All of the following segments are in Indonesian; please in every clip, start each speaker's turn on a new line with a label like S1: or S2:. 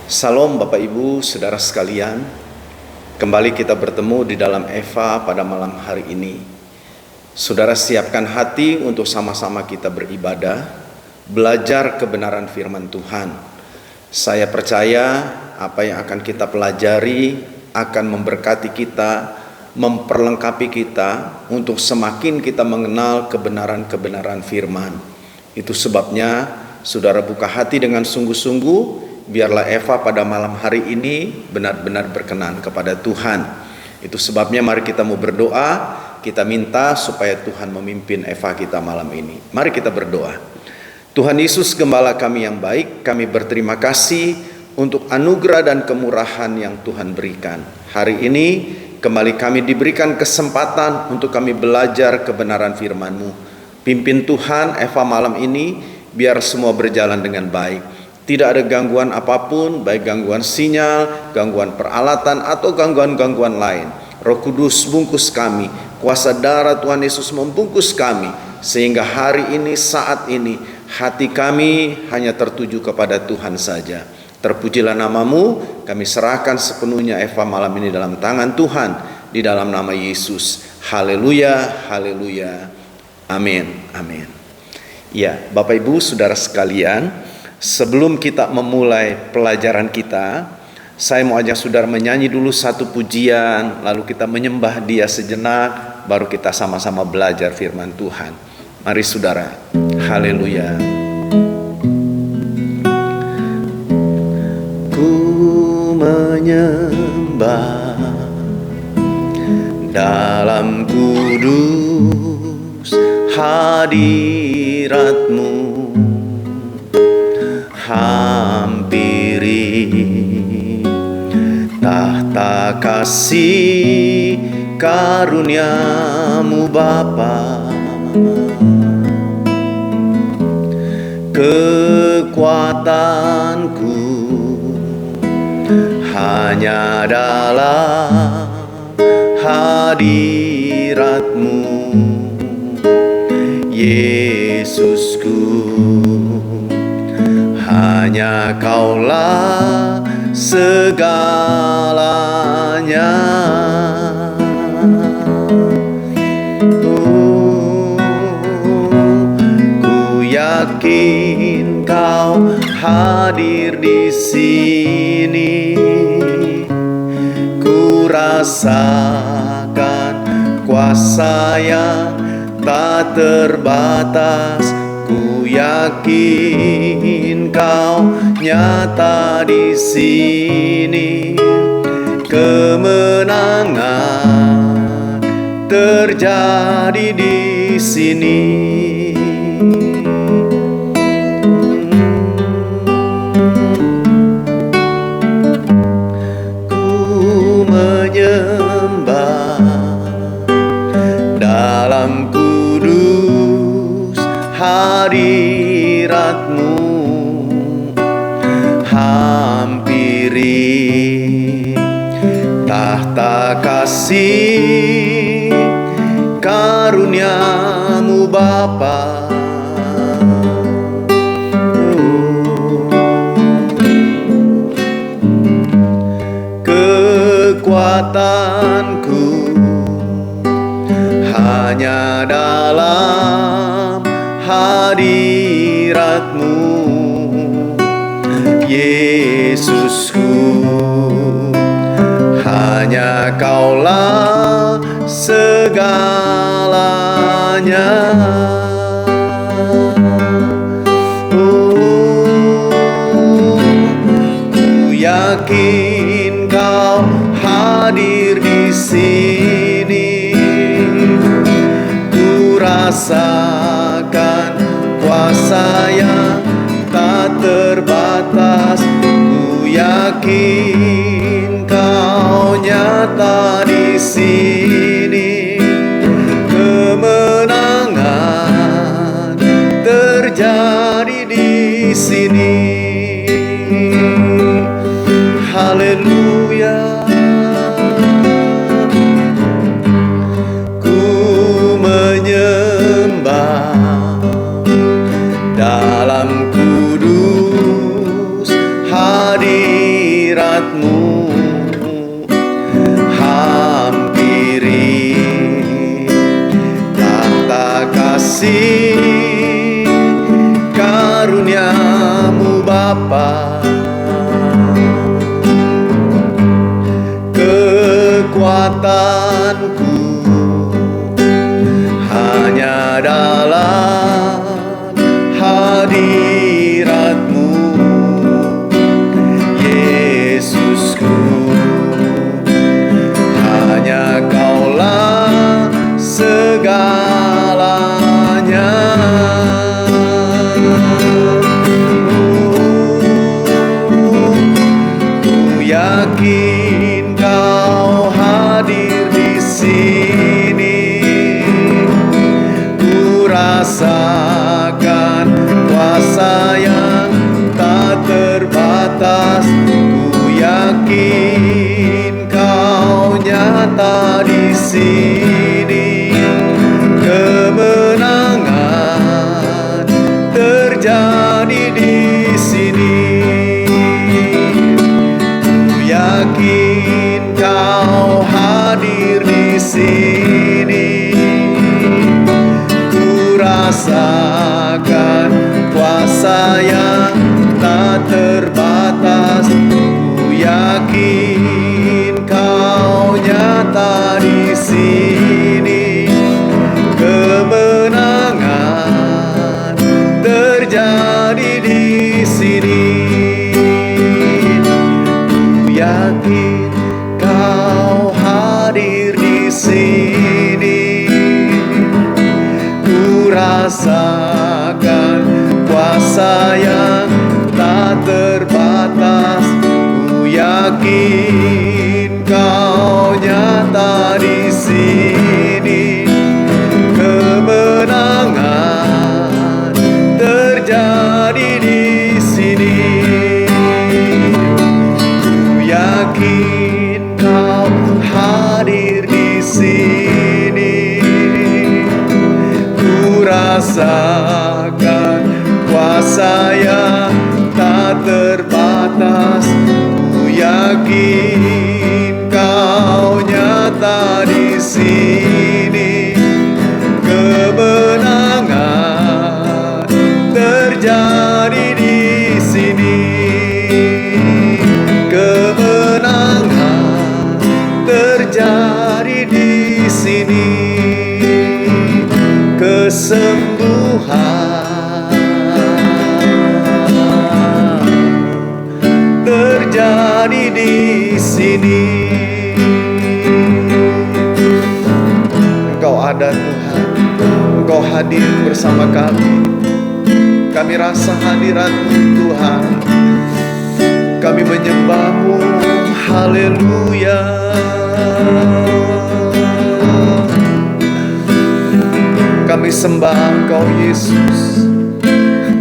S1: Salam Bapak Ibu, Saudara sekalian. Kembali kita bertemu di dalam Eva pada malam hari ini. Saudara siapkan hati untuk sama-sama kita beribadah, belajar kebenaran firman Tuhan. Saya percaya apa yang akan kita pelajari akan memberkati kita, memperlengkapi kita untuk semakin kita mengenal kebenaran-kebenaran firman. Itu sebabnya saudara buka hati dengan sungguh-sungguh. Biarlah Eva pada malam hari ini benar-benar berkenan kepada Tuhan. Itu sebabnya mari kita mau berdoa. Kita minta supaya Tuhan memimpin Eva kita malam ini. Mari kita berdoa. Tuhan Yesus Gembala kami yang baik, kami berterima kasih untuk anugerah dan kemurahan yang Tuhan berikan. Hari ini kembali kami diberikan kesempatan untuk kami belajar kebenaran firman-Mu. Pimpin Tuhan Eva malam ini, biar semua berjalan dengan baik. Tidak ada gangguan apapun, baik gangguan sinyal, gangguan peralatan, atau gangguan-gangguan lain. Roh Kudus bungkus kami, kuasa darah Tuhan Yesus membungkus kami, sehingga hari ini, saat ini, hati kami hanya tertuju kepada Tuhan saja. Terpujilah nama-Mu, kami serahkan sepenuhnya Eva malam ini dalam tangan Tuhan, di dalam nama Yesus. Haleluya, haleluya, amin, amin. Ya, Bapak Ibu, Saudara sekalian, sebelum kita memulai pelajaran kita, saya mau ajak saudara menyanyi dulu satu pujian, lalu kita menyembah Dia sejenak, baru kita sama-sama belajar firman Tuhan. Mari saudara, haleluya. Ku menyembah dalam kudus hadirat-Mu, hampiri tahta kasih karunia-Mu Bapa. Kekuatanku hanya dalam hadirat-Mu, Yesusku. Hanya Kaulah segalanya. Ku yakin Kau hadir di sini. Ku rasakan kuasa yang tak terbatas. Ku yakin Kau nyata di sini. Kemenangan terjadi di sini. Ku menyembah dalam kudus hadirat-Mu, hampiri tahta kasih karunia-Mu Bapa. Kekuatanku hanya dalam hadirat-Mu, Yesusku. Hanya Kaulah segalanya. Ku yakin Kau hadir di sini. Ku rasakan kuasa yang tak terbatas. Ku yakin Kau nyata di sini. Kemenangan terjadi di sini. Haleluya. Ku menyembah dalam kudus hadirat. hadiratmu, hampiri tahta kasih karuniamu Bapa. Kekuatanku hanya dalam hadiratmu, Yesusku. Hanya Kaulah segalanya. Ku yakin Kau hadir di sini. Ku rasakan kuasa yang tak terbatas. Ku yakin Kau nyata di sini. Kemenangan terjadi di sini. Ku yakin Kau hadir di sini. Ku rasakan kuasa yang tak terbatas. Ku yakin Kau nyata di sini. Kemenangan terjadi di sini. Ku yakin Kau hadir di sini. Ku rasakan kuasa yang tak terbatas. Ku yakin Kau nyata di sini. Kemenangan terjadi di sini. Ku yakin Kau hadir di sini. Ku rasakan kuasa yang tak terbatas. Ku yakin Kau nyata di sini. Kemenangan terjadi di sini. Kemenangan terjadi di sini. Kesembuhan terjadi di sini. Engkau ada Tuhan, Engkau hadir bersama kami. Kami rasa hadirat-Mu Tuhan. Kami menyembah-Mu, haleluya. Kami sembah Engkau Yesus.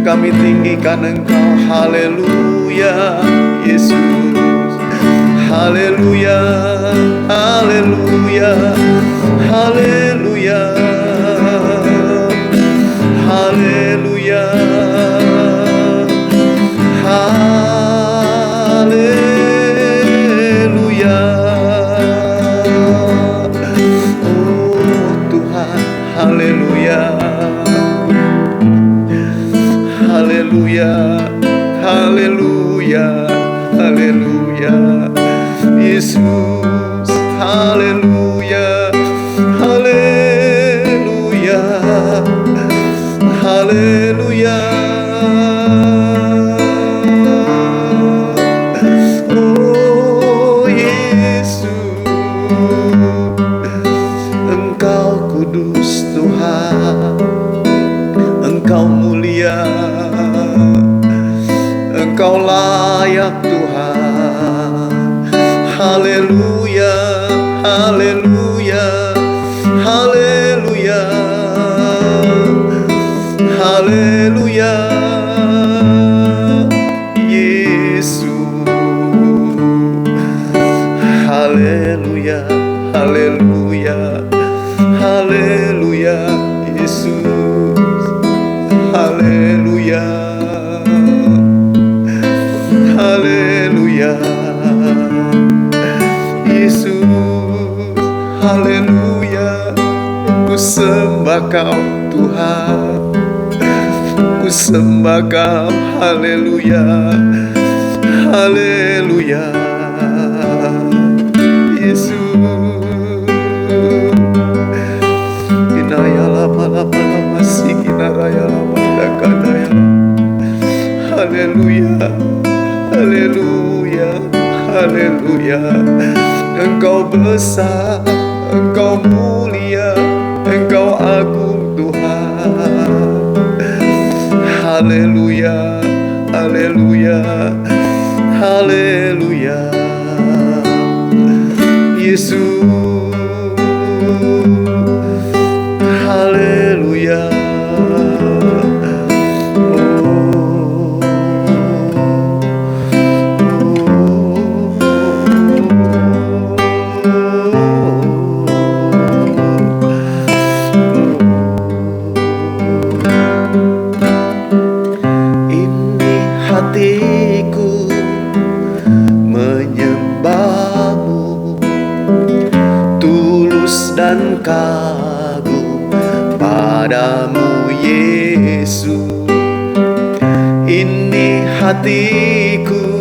S1: Kami tinggikan Engkau, haleluya Yesus. Haleluya, haleluya, haleluya, haleluya, haleluya. Oh Tuhan, haleluya, haleluya, haleluya, haleluya. Yesus, haleluya, haleluya, haleluya. Oh Yesus, Engkau kudus Tuhan, Engkau mulia, Engkau layak Tuhan. Haleluya, haleluya, haleluya, haleluya. Yesus, haleluya, haleluya, haleluya. Yesus, haleluya, haleluya. haleluya. Ku sembah Kau Tuhan, ku sembah Kau, haleluya, haleluya. Yesus, kinaya lama lama lama si kinaraya lama dakadaya. Haleluya, haleluya, haleluya. Engkau besar, Engkau mulia, Engkau agung Tuhan. Haleluya, haleluya, haleluya. Yesus, haleluya. Hatiku menyembahmu, tulus dan kagum padamu Yesus. Ini hatiku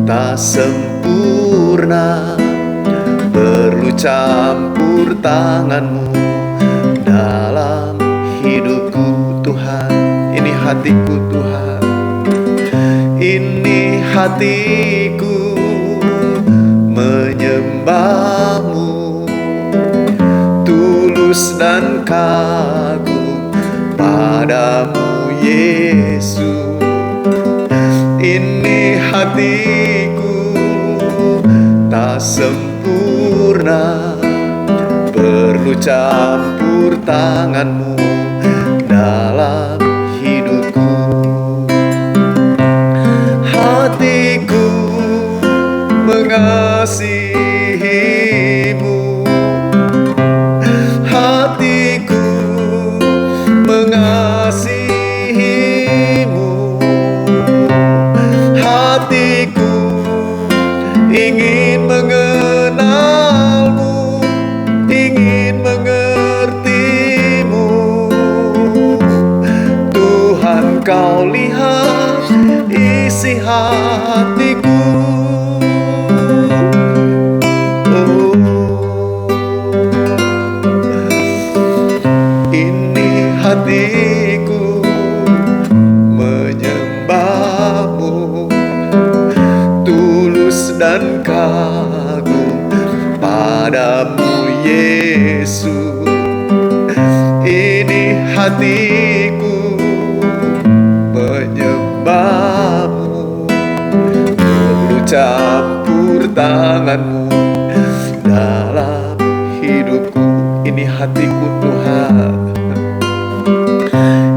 S1: tak sempurna, perlu campur tanganmu dalam hidupku Tuhan. Ini hatiku Tuhan, ini hatiku menyembahmu, tulus dan kagum padamu Yesus. Ini hatiku tak sempurna, perlu campur tanganmu dalam hidupku. Hatiku mengasihimu, hatiku mengasihimu, hatiku ingin mengenalmu, ingin mengertimu. Tuhan, Kau lihat isi hatiku. Ini hatiku menyembahmu, tulus dan kagum padamu Yesus. Ini hatiku menyembahmu, perlu campur tanganmu dalam hidupku. Ini hatiku Tuhan,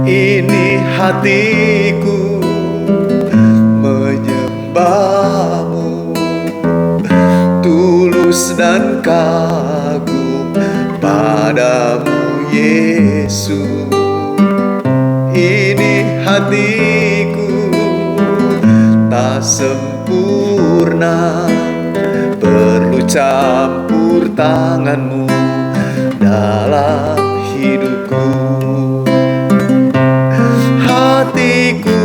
S1: ini hatiku menyembahmu, tulus dan kagum padamu Yesus. Ini hatiku tak sempurna, perlu campur tanganmu dalam hidupku. Hatiku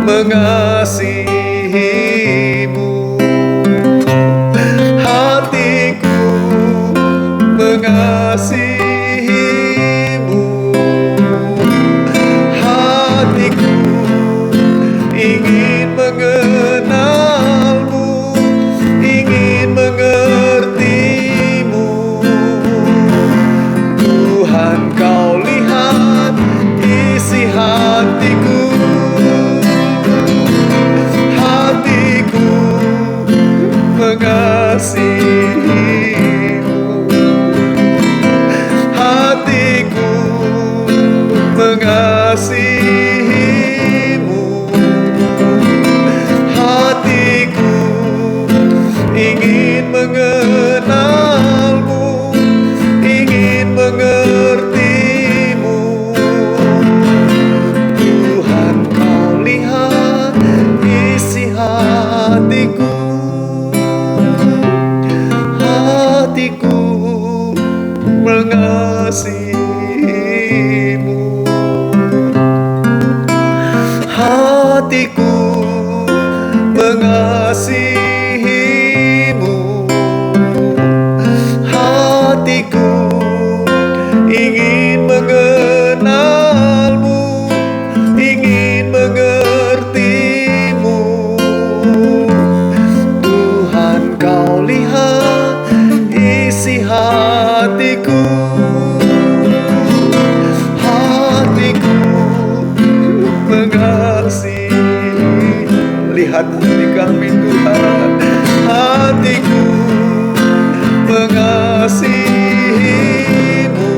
S1: mengasihimu, hatiku mengasihimu, hatiku ingin mengenalmu, ingin mengertimu. Tuhan, Kau lihat isi hatiku. Hatiku mengasihimu, hatiku mengasihimu, hatiku ingin mengenalmu, ingin mengertimu. Tuhan, Kau lihat isi hatiku. Hatiku mengasihi-Mu. Hatiku ingin mengenal-Mu, ingin mengerti-Mu. Tuhan, Kau lihat isi hatiku. Hatiku mengasihi. Lihat hati kami Tuhan. Hatiku mengasihi-Mu.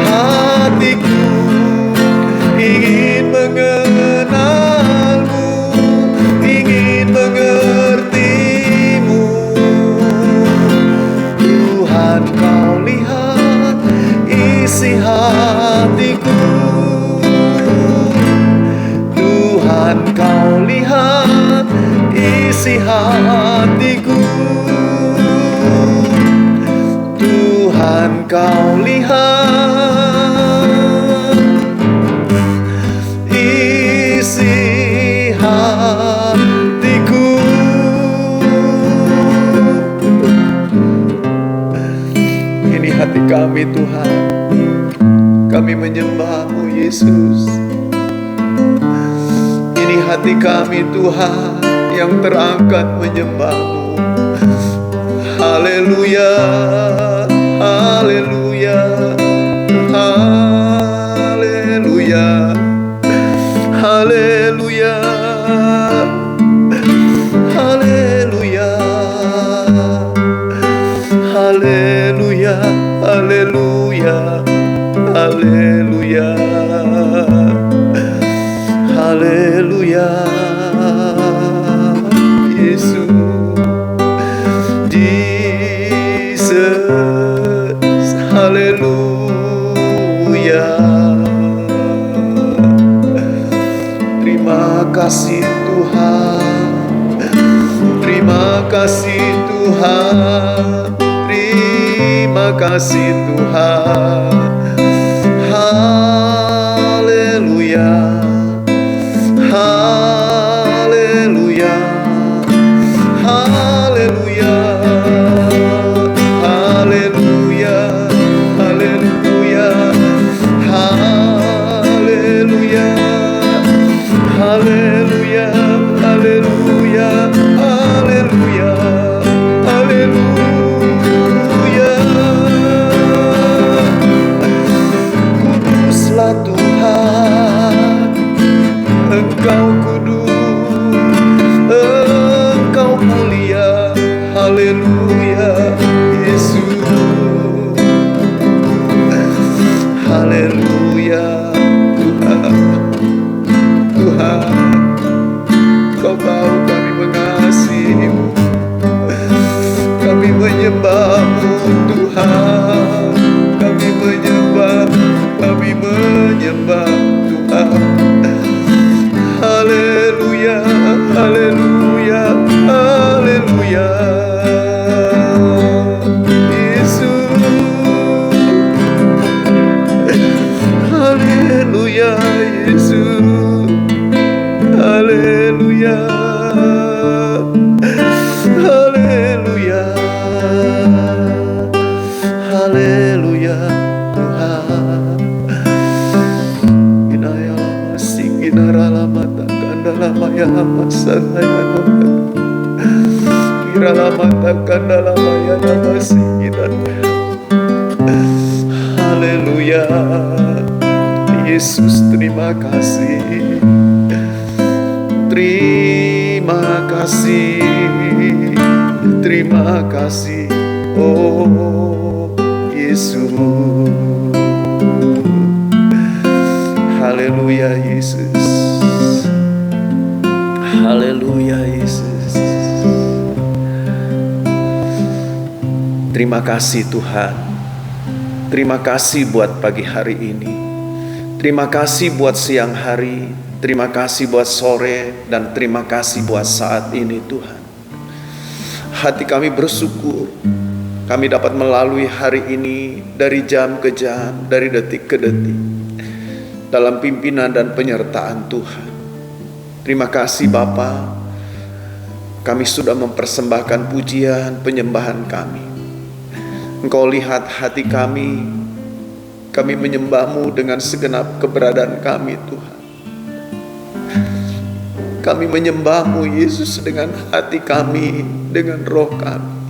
S1: Hatiku ingin mengenal-Mu, ingin mengerti-Mu. Tuhan, Kau lihat isi hatiku. Tuhan, Kau lihat isi hatiku. Tuhan, Kau lihat isi hatiku. Ini hati kami Tuhan. Kami menyembah-Mu Yesus. Ini hati kami Tuhan yang terangkat menyembah-Mu. Haleluya, haleluya, haleluya, haleluya, haleluya, haleluya, haleluya, haleluya, haleluya. Yesus, Jesus, haleluya. Terima kasih Tuhan. Terima kasih Tuhan. Terima kasih Tuhan. Haleluya, haleluya, haleluya, haleluya, haleluya, haleluya, haleluya, haleluya, haleluya, haleluya. Kuduslah Tuhan, Engkau kudus, Engkau mulia. Haleluya, Yesus. Haleluya, Tuhan. Tuhan, Kau tahu kami mengasihi-Mu. Kami menyembah-Mu Tuhan. Kami menyembah, kami menyembah Tuhan. Haleluya, haleluya, haleluya. Yesus. Haleluya, Yesus. Haleluya. Haleluya. Haleluya, Tuhan. Inaya singinara lamata kandala maya masaya nama. Kira lamata kandala maya nama singinara. Haleluya. Yesus, terima kasih. Terima kasih. Terima kasih. Oh Yesus. Haleluya Yesus. Haleluya Yesus. Terima kasih Tuhan. Terima kasih buat pagi hari ini. Terima kasih buat siang hari. Terima kasih buat sore. Dan terima kasih buat saat ini Tuhan. Hati kami bersyukur. Kami dapat melalui hari ini dari jam ke jam, dari detik ke detik, dalam pimpinan dan penyertaan Tuhan. Terima kasih Bapa, Kami sudah mempersembahkan pujian penyembahan kami. Engkau lihat hati kami menyembah-Mu dengan segenap keberadaan kami, Tuhan. Kami menyembah-Mu, Yesus, dengan hati kami, dengan roh kami.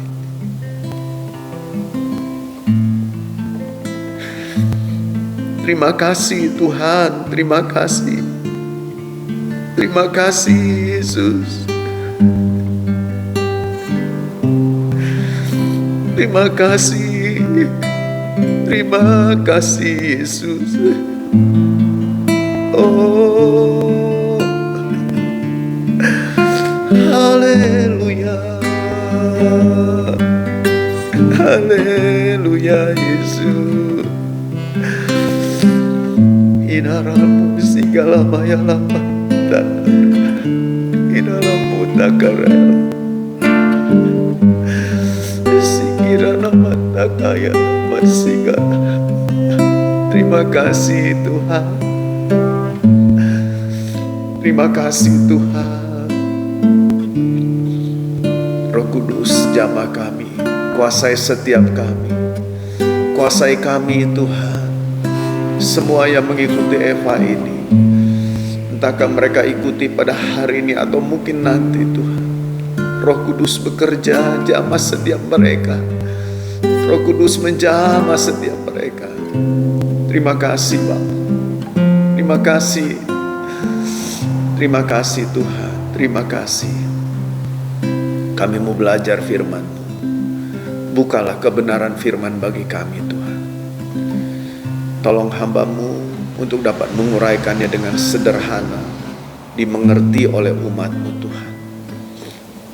S1: Terima kasih Tuhan, terima kasih. Terima kasih Yesus. Terima kasih. Terima kasih Yesus. Oh, haleluya. Haleluya Yesus. Inaramu segala maya lama. Inaramu takarela. Sikirana mata kaya masigala. Terima kasih Tuhan. Terima kasih Tuhan. Roh Kudus, jamah kami, kuasai setiap kami. Kuasai kami Tuhan. Semua yang mengikuti Eva ini, entahkah mereka ikuti pada hari ini atau mungkin nanti, Tuhan. Roh Kudus bekerja, jamah setiap mereka. Roh Kudus menjamah setiap mereka. Terima kasih Bapa. Terima kasih. Terima kasih Tuhan. Terima kasih. Kami mau belajar firman-Mu. Bukalah kebenaran firman bagi kami Tuhan. Tolong hamba-Mu untuk dapat menguraikannya dengan sederhana, dimengerti oleh umat-Mu Tuhan.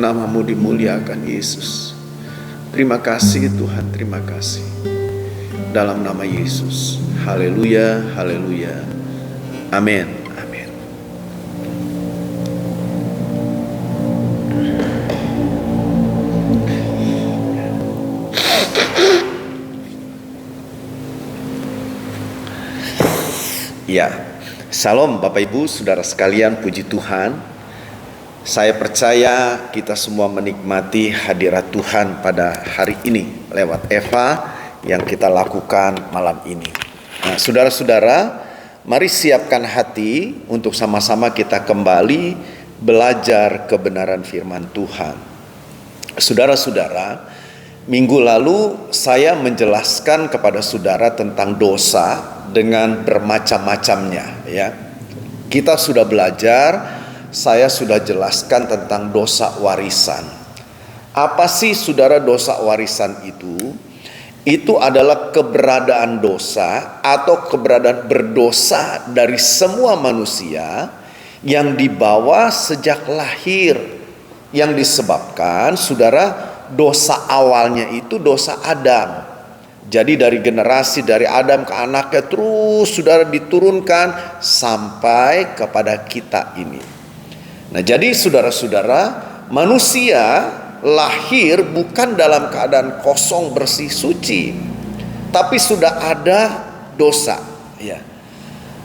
S1: Nama-Mu dimuliakan Yesus. Terima kasih Tuhan, terima kasih. Dalam nama Yesus. Haleluya, haleluya. Amin, amin. Ya, Salam Bapak Ibu, Saudara sekalian, puji Tuhan. Saya percaya kita semua menikmati hadirat Tuhan pada hari ini lewat Eva yang kita lakukan malam ini. Nah, saudara-saudara, mari siapkan hati untuk sama-sama kita kembali belajar kebenaran firman Tuhan. Saudara-saudara, minggu lalu saya menjelaskan kepada saudara tentang dosa dengan bermacam-macamnya, ya. Kita sudah belajar. Saya sudah jelaskan tentang dosa warisan. Apa sih saudara dosa warisan itu? Itu adalah keberadaan dosa atau keberadaan berdosa dari semua manusia yang dibawa sejak lahir. Yang disebabkan saudara dosa awalnya itu dosa Adam. Jadi dari generasi dari Adam ke anaknya terus saudara diturunkan sampai kepada kita ini. Nah, jadi saudara-saudara, manusia lahir bukan dalam keadaan kosong, bersih, suci, tapi sudah ada dosa, ya.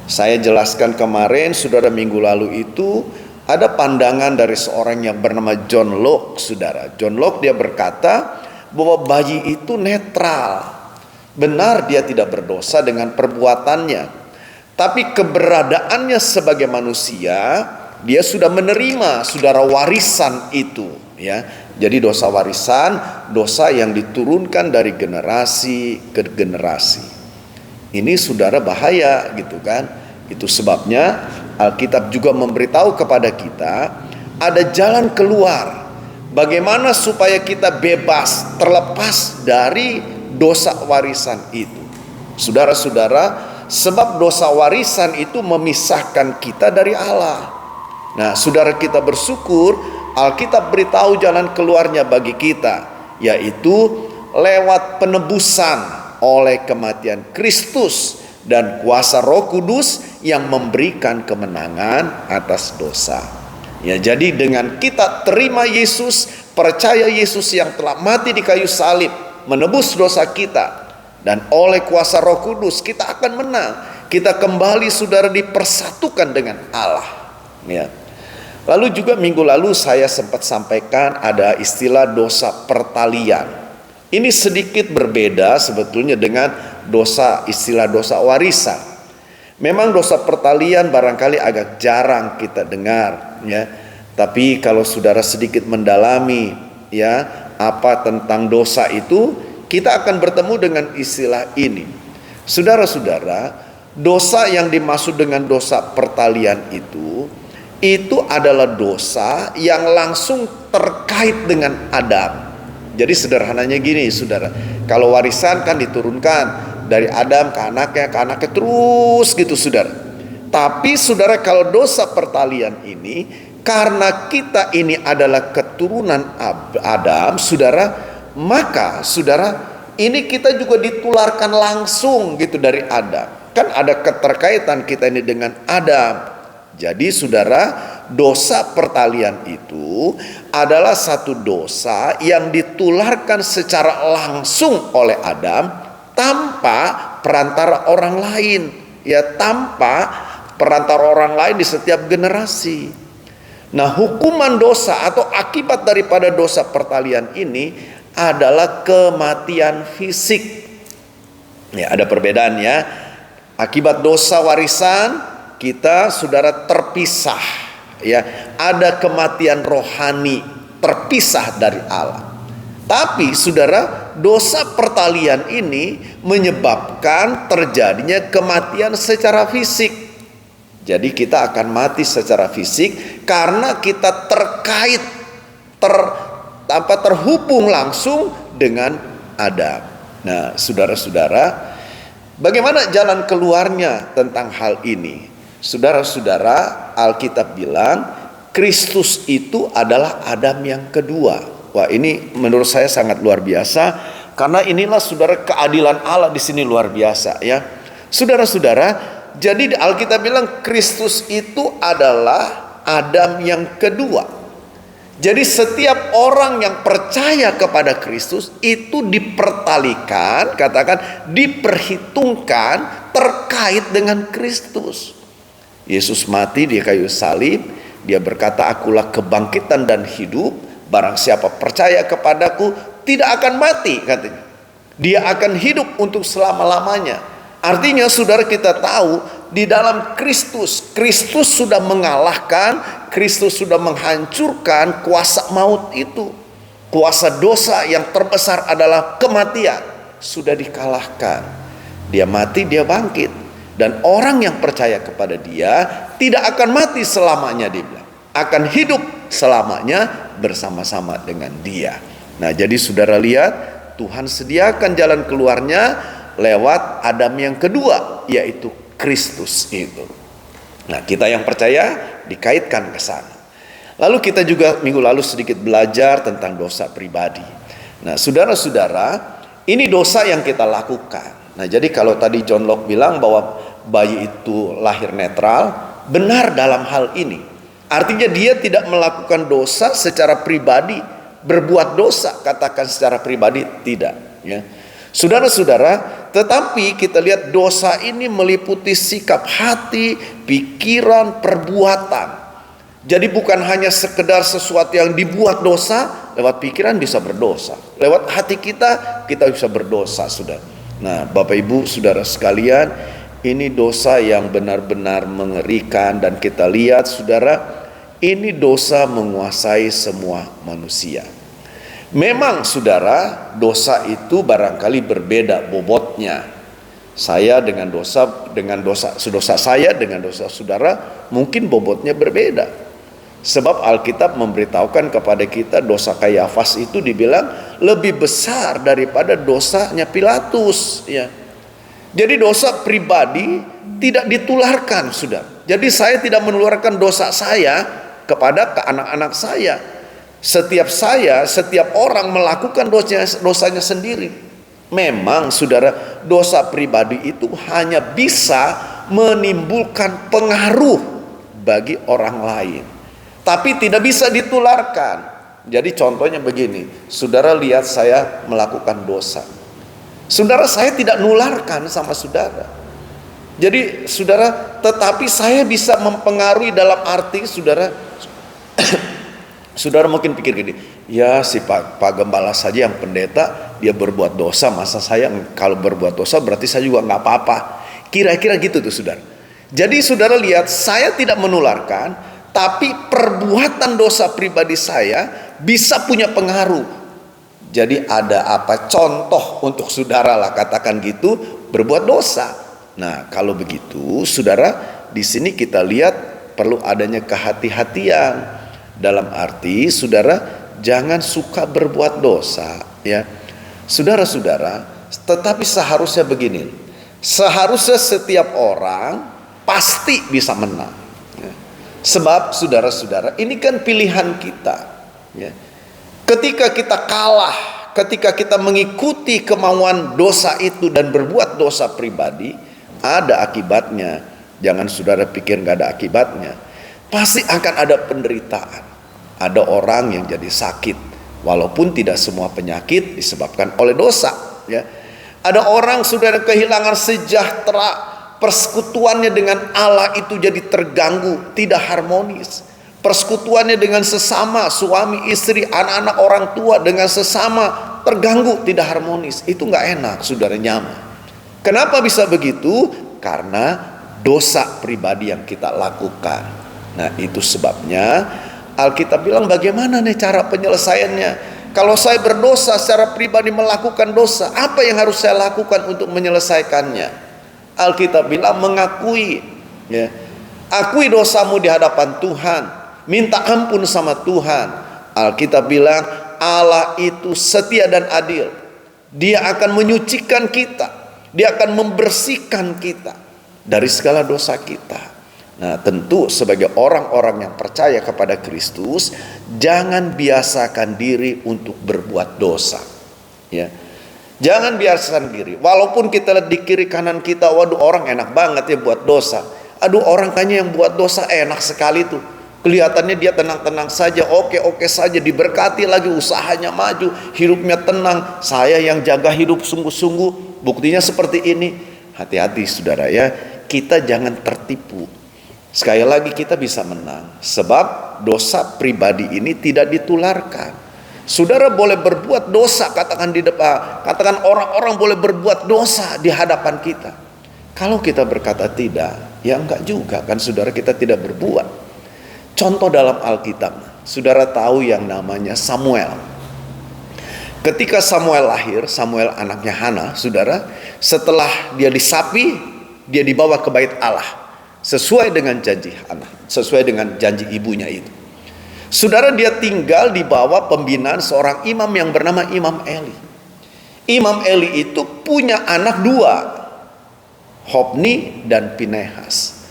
S1: Saya jelaskan kemarin, saudara, minggu lalu itu ada pandangan dari seorang yang bernama John Locke, saudara. John Locke dia berkata bahwa bayi itu netral. Benar, dia tidak berdosa dengan perbuatannya, tapi keberadaannya sebagai manusia, dia sudah menerima saudara warisan itu, ya. Jadi dosa warisan, dosa yang diturunkan dari generasi ke generasi. Ini saudara bahaya gitu kan. Itu sebabnya Alkitab juga memberitahu kepada kita ada jalan keluar. Bagaimana supaya kita bebas, terlepas dari dosa warisan itu. Saudara-saudara, sebab dosa warisan itu memisahkan kita dari Allah. Nah, saudara, kita bersyukur Alkitab beritahu jalan keluarnya bagi kita, yaitu lewat penebusan oleh kematian Kristus dan kuasa Roh Kudus yang memberikan kemenangan atas dosa. Ya, jadi dengan kita terima Yesus, percaya Yesus yang telah mati di kayu salib, menebus dosa kita, dan oleh kuasa Roh Kudus kita akan menang. Kita kembali saudara dipersatukan dengan Allah. Ya. Lalu juga minggu lalu saya sempat sampaikan ada istilah dosa pertalian. Ini sedikit berbeda sebetulnya dengan istilah dosa warisan. Memang dosa pertalian barangkali agak jarang kita dengar, ya. Tapi kalau saudara sedikit mendalami, ya, apa tentang dosa itu, kita akan bertemu dengan istilah ini. Saudara-saudara, dosa yang dimaksud dengan dosa pertalian itu adalah dosa yang langsung terkait dengan Adam. Jadi sederhananya gini, saudara, kalau warisan kan diturunkan dari Adam ke anaknya terus gitu, saudara. Tapi saudara, kalau dosa pertalian ini, karena kita ini adalah keturunan Adam, saudara, maka saudara, ini kita juga ditularkan langsung gitu dari Adam. Kan ada keterkaitan kita ini dengan Adam. Jadi saudara, dosa pertalian itu adalah satu dosa yang ditularkan secara langsung oleh Adam tanpa perantara orang lain, ya, tanpa perantara orang lain di setiap generasi. Nah, hukuman dosa atau akibat daripada dosa pertalian ini adalah kematian fisik. Ya, ada perbedaan, ya. Akibat dosa warisan kita, saudara, terpisah, ya, ada kematian rohani, terpisah dari Allah. Tapi saudara, dosa pertalian ini menyebabkan terjadinya kematian secara fisik. Jadi kita akan mati secara fisik karena kita terhubung langsung dengan Adam. Nah, saudara-saudara, bagaimana jalan keluarnya tentang hal ini? Saudara-saudara, Alkitab bilang Kristus itu adalah Adam yang kedua. Wah, ini menurut saya sangat luar biasa, karena inilah saudara keadilan Allah di sini luar biasa, ya. Saudara-saudara, jadi Alkitab bilang Kristus itu adalah Adam yang kedua. Jadi setiap orang yang percaya kepada Kristus itu dipertalikan, katakan diperhitungkan terkait dengan Kristus. Yesus mati di kayu salib, dia berkata, akulah kebangkitan dan hidup, barang siapa percaya kepadaku tidak akan mati, katanya. Dia akan hidup untuk selama-lamanya. Artinya saudara, kita tahu di dalam Kristus sudah mengalahkan, Kristus sudah menghancurkan kuasa maut itu. Kuasa dosa yang terbesar adalah kematian, sudah dikalahkan. Dia mati, dia bangkit. Dan orang yang percaya kepada dia tidak akan mati selamanya, dia bilang, akan hidup selamanya bersama-sama dengan dia. Nah, jadi saudara lihat, Tuhan sediakan jalan keluarnya lewat Adam yang kedua, yaitu Kristus itu. Nah, kita yang percaya dikaitkan ke sana. Lalu kita juga minggu lalu sedikit belajar tentang dosa pribadi. Nah, saudara-saudara, ini dosa yang kita lakukan. Nah, jadi kalau tadi John Locke bilang bahwa bayi itu lahir netral, benar dalam hal ini. Artinya dia tidak melakukan dosa secara pribadi, berbuat dosa, katakan secara pribadi, tidak, ya. Saudara-saudara, tetapi kita lihat dosa ini meliputi sikap hati, pikiran, perbuatan. Jadi bukan hanya sekedar sesuatu yang dibuat dosa, lewat pikiran bisa berdosa, lewat hati kita bisa berdosa, saudara. Nah, Bapak Ibu saudara sekalian, ini dosa yang benar-benar mengerikan, dan kita lihat saudara, ini dosa menguasai semua manusia. Memang saudara, dosa itu barangkali berbeda bobotnya. Saya dengan dosa saya dengan dosa saudara mungkin bobotnya berbeda. Sebab Alkitab memberitahukan kepada kita dosa Kayafas itu dibilang lebih besar daripada dosanya Pilatus, ya. Jadi dosa pribadi tidak ditularkan, sudah. Jadi saya tidak menularkan dosa saya kepada anak-anak saya. Setiap orang melakukan dosanya sendiri. Memang saudara, dosa pribadi itu hanya bisa menimbulkan pengaruh bagi orang lain, tapi tidak bisa ditularkan. Jadi contohnya begini, saudara lihat saya melakukan dosa, saudara, saya tidak nularkan sama saudara. Jadi saudara, tetapi saya bisa mempengaruhi dalam arti saudara, Saudara mungkin pikir gini, ya si Pak Gembala saja yang pendeta, dia berbuat dosa, masa saya kalau berbuat dosa berarti saya juga nggak apa-apa. Kira-kira gitu tuh saudara. Jadi saudara lihat, saya tidak menularkan, tapi perbuatan dosa pribadi saya bisa punya pengaruh. Jadi ada apa contoh untuk saudara lah, katakan gitu, berbuat dosa. Nah kalau begitu saudara, di sini kita lihat perlu adanya kehati-hatian. Dalam arti saudara jangan suka berbuat dosa, ya saudara-saudara. Tetapi seharusnya begini, seharusnya setiap orang pasti bisa menang, ya. Sebab saudara-saudara ini kan pilihan kita, ya. Ketika kita kalah, ketika kita mengikuti kemauan dosa itu dan berbuat dosa pribadi, ada akibatnya. Jangan saudara pikir nggak ada akibatnya. Pasti akan ada penderitaan. Ada orang yang jadi sakit, walaupun tidak semua penyakit disebabkan oleh dosa, ya. Ada orang saudara kehilangan sejahtera, persekutuannya dengan Allah itu jadi terganggu, tidak harmonis. Persekutuannya dengan sesama suami istri, anak-anak orang tua dengan sesama terganggu, tidak harmonis. Itu nggak enak, saudara, nyaman. Kenapa bisa begitu? Karena dosa pribadi yang kita lakukan. Nah itu sebabnya Alkitab bilang bagaimana nih cara penyelesaiannya. Kalau saya berdosa secara pribadi melakukan dosa, apa yang harus saya lakukan untuk menyelesaikannya? Alkitab bilang mengakui, ya. Akui dosamu di hadapan Tuhan, minta ampun sama Tuhan. Alkitab bilang Allah itu setia dan adil. Dia akan menyucikan kita, dia akan membersihkan kita dari segala dosa kita. Nah tentu sebagai orang-orang yang percaya kepada Kristus, jangan biasakan diri untuk berbuat dosa, ya. Jangan biasakan diri. Walaupun kita lihat di kiri kanan kita, waduh orang enak banget ya buat dosa. Aduh orang kayaknya yang buat dosa enak sekali tuh. Kelihatannya dia tenang-tenang saja, oke-oke saja, diberkati lagi, usahanya maju, hidupnya tenang. Saya yang jaga hidup sungguh-sungguh, buktinya seperti ini. Hati-hati saudara, ya. Kita jangan tertipu. Sekali lagi kita bisa menang, sebab dosa pribadi ini tidak ditularkan. Saudara boleh berbuat dosa, katakan di depan, katakan orang-orang boleh berbuat dosa di hadapan kita. Kalau kita berkata tidak, ya enggak juga kan saudara, kita tidak berbuat. Contoh dalam Alkitab, saudara tahu yang namanya Samuel. Ketika Samuel lahir, Samuel anaknya Hana, saudara, setelah dia disapi, dia dibawa ke bait Allah. Sesuai dengan janji Hana, sesuai dengan janji ibunya itu. Saudara, dia tinggal di bawah pembinaan seorang imam yang bernama Imam Eli. Imam Eli itu punya anak dua, Hofni dan Pinehas.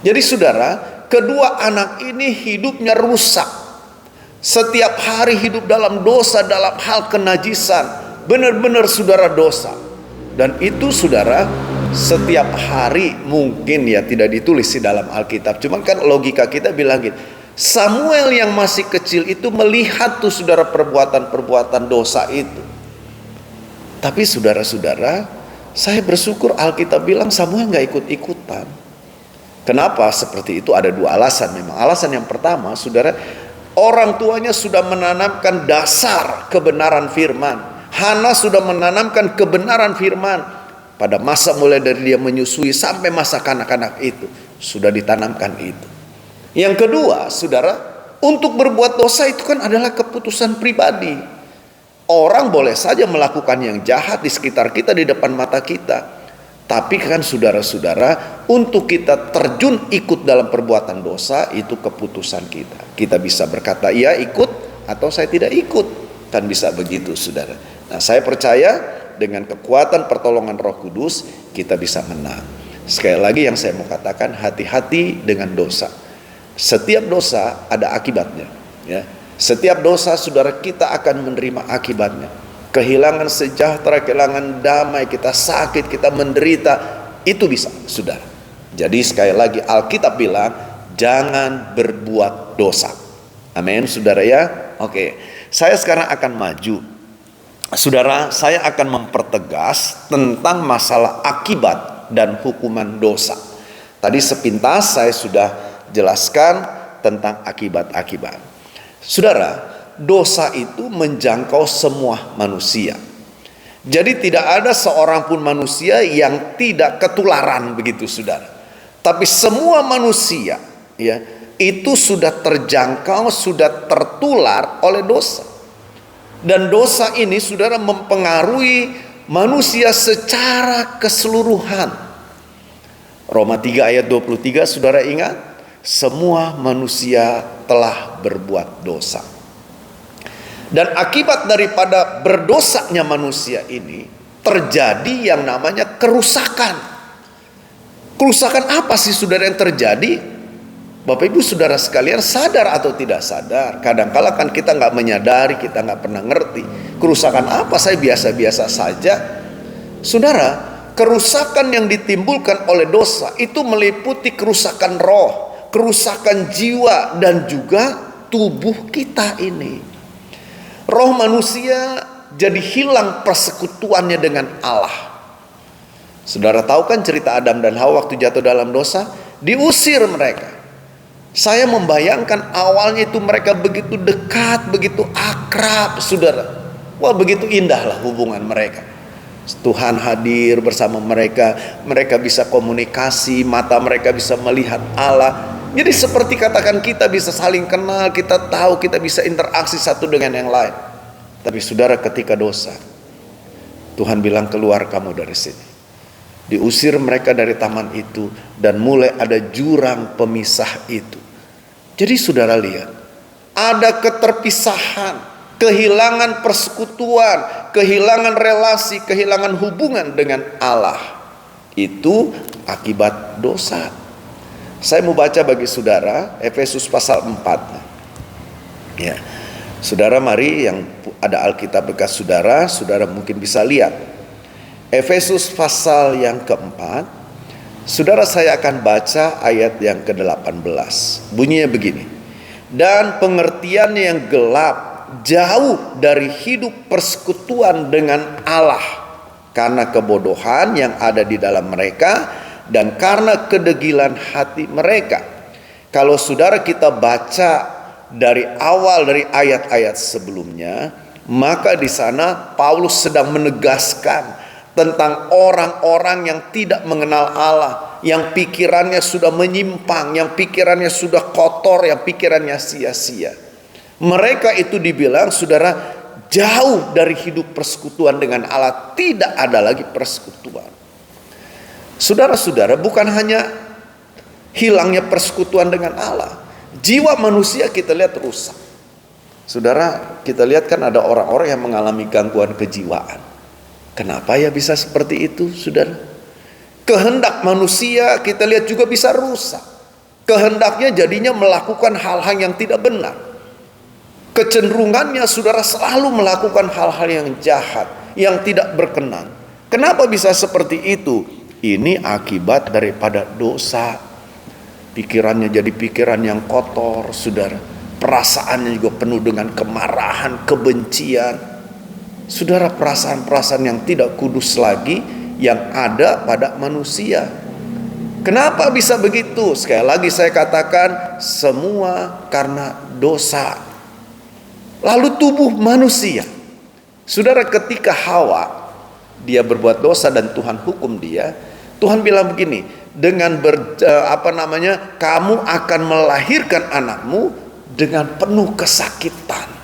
S1: Jadi saudara, kedua anak ini hidupnya rusak. Setiap hari hidup dalam dosa, dalam hal kenajisan. Benar-benar saudara dosa. Dan itu saudara, setiap hari mungkin ya tidak ditulis di dalam Alkitab. Cuman kan logika kita bilang gitu. Samuel yang masih kecil itu melihat tuh saudara perbuatan-perbuatan dosa itu. Tapi saudara-saudara, saya bersyukur Alkitab bilang Samuel nggak ikut-ikutan. Kenapa seperti itu? Ada dua alasan memang. Alasan yang pertama, saudara, orang tuanya sudah menanamkan dasar kebenaran firman. Hana sudah menanamkan kebenaran firman. Pada masa mulai dari dia menyusui sampai masa kanak-kanak itu sudah ditanamkan itu. Yang kedua, saudara, untuk berbuat dosa itu kan adalah keputusan pribadi. Orang boleh saja melakukan yang jahat di sekitar kita, di depan mata kita. Tapi kan saudara-saudara, untuk kita terjun ikut dalam perbuatan dosa itu keputusan kita. Kita bisa berkata iya ikut atau saya tidak ikut. Kan bisa begitu saudara. Nah saya percaya dengan kekuatan pertolongan Roh Kudus kita bisa menang. Sekali lagi yang saya mau katakan, hati-hati dengan dosa. Setiap dosa ada akibatnya, ya. Setiap dosa saudara kita akan menerima akibatnya. Kehilangan sejahtera, kehilangan damai, kita sakit, kita menderita, itu bisa saudara. Jadi sekali lagi Alkitab bilang jangan berbuat dosa. Amin saudara ya. Oke, saya sekarang akan maju. Saudara, saya akan mempertegas tentang masalah akibat dan hukuman dosa. Tadi sepintas saya sudah jelaskan tentang akibat-akibat. Saudara, dosa itu menjangkau semua manusia. Jadi tidak ada seorang pun manusia yang tidak ketularan begitu, saudara. Tapi semua manusia ya itu sudah terjangkau, sudah tertular oleh dosa. Dan dosa ini, saudara, mempengaruhi manusia secara keseluruhan. Roma 3 ayat 23, saudara ingat, semua manusia telah berbuat dosa. Dan akibat daripada berdosanya manusia ini terjadi yang namanya kerusakan. Kerusakan apa sih, saudara, yang terjadi? Bapak Ibu Saudara sekalian, sadar atau tidak sadar, kadang-kala kan kita nggak menyadari, kita nggak pernah ngerti kerusakan apa. Saya biasa-biasa saja. Saudara, kerusakan yang ditimbulkan oleh dosa itu meliputi kerusakan roh, kerusakan jiwa, dan juga tubuh kita ini. Roh manusia jadi hilang persekutuannya dengan Allah. Saudara tahu kan cerita Adam dan Hawa waktu jatuh dalam dosa, diusir mereka. Saya membayangkan awalnya itu mereka begitu dekat, begitu akrab, saudara. Wah, begitu indahlah hubungan mereka. Tuhan hadir bersama mereka, mereka bisa komunikasi, mata mereka bisa melihat Allah. Jadi seperti katakan kita bisa saling kenal, kita tahu, kita bisa interaksi satu dengan yang lain. Tapi saudara, ketika dosa, Tuhan bilang keluar kamu dari sini. Diusir mereka dari taman itu dan mulai ada jurang pemisah itu. Jadi saudara lihat, ada keterpisahan, kehilangan persekutuan, kehilangan relasi, kehilangan hubungan dengan Allah. Itu akibat dosa. Saya mau baca bagi saudara Efesus pasal 4. Ya. Saudara, mari yang ada Alkitab bekas saudara, saudara mungkin bisa lihat. Efesus pasal yang keempat. Saudara, saya akan baca ayat yang ke-18. Bunyinya begini. Dan pengertiannya yang gelap, jauh dari hidup persekutuan dengan Allah, karena kebodohan yang ada di dalam mereka, dan karena kedegilan hati mereka. Kalau saudara kita baca dari awal, dari ayat-ayat sebelumnya, maka di sana Paulus sedang menegaskan tentang orang-orang yang tidak mengenal Allah, yang pikirannya sudah menyimpang, yang pikirannya sudah kotor, yang pikirannya sia-sia. Mereka itu dibilang, saudara, jauh dari hidup persekutuan dengan Allah, tidak ada lagi persekutuan. Saudara-saudara, bukan hanya hilangnya persekutuan dengan Allah, jiwa manusia kita lihat rusak. Saudara, kita lihat kan ada orang-orang yang mengalami gangguan kejiwaan. Kenapa ya bisa seperti itu, saudara? Kehendak manusia kita lihat juga bisa rusak. Kehendaknya jadinya melakukan hal-hal yang tidak benar. Kecenderungannya, saudara, selalu melakukan hal-hal yang jahat, yang tidak berkenan. Kenapa bisa seperti itu? Ini akibat daripada dosa. Pikirannya jadi pikiran yang kotor, saudara. Perasaannya juga penuh dengan kemarahan, kebencian. Saudara, perasaan-perasaan yang tidak kudus lagi yang ada pada manusia. Kenapa bisa begitu? Sekali lagi saya katakan, semua karena dosa. Lalu tubuh manusia. Saudara, ketika Hawa dia berbuat dosa dan Tuhan hukum dia, Tuhan bilang begini, dengan kamu akan melahirkan anakmu dengan penuh kesakitan.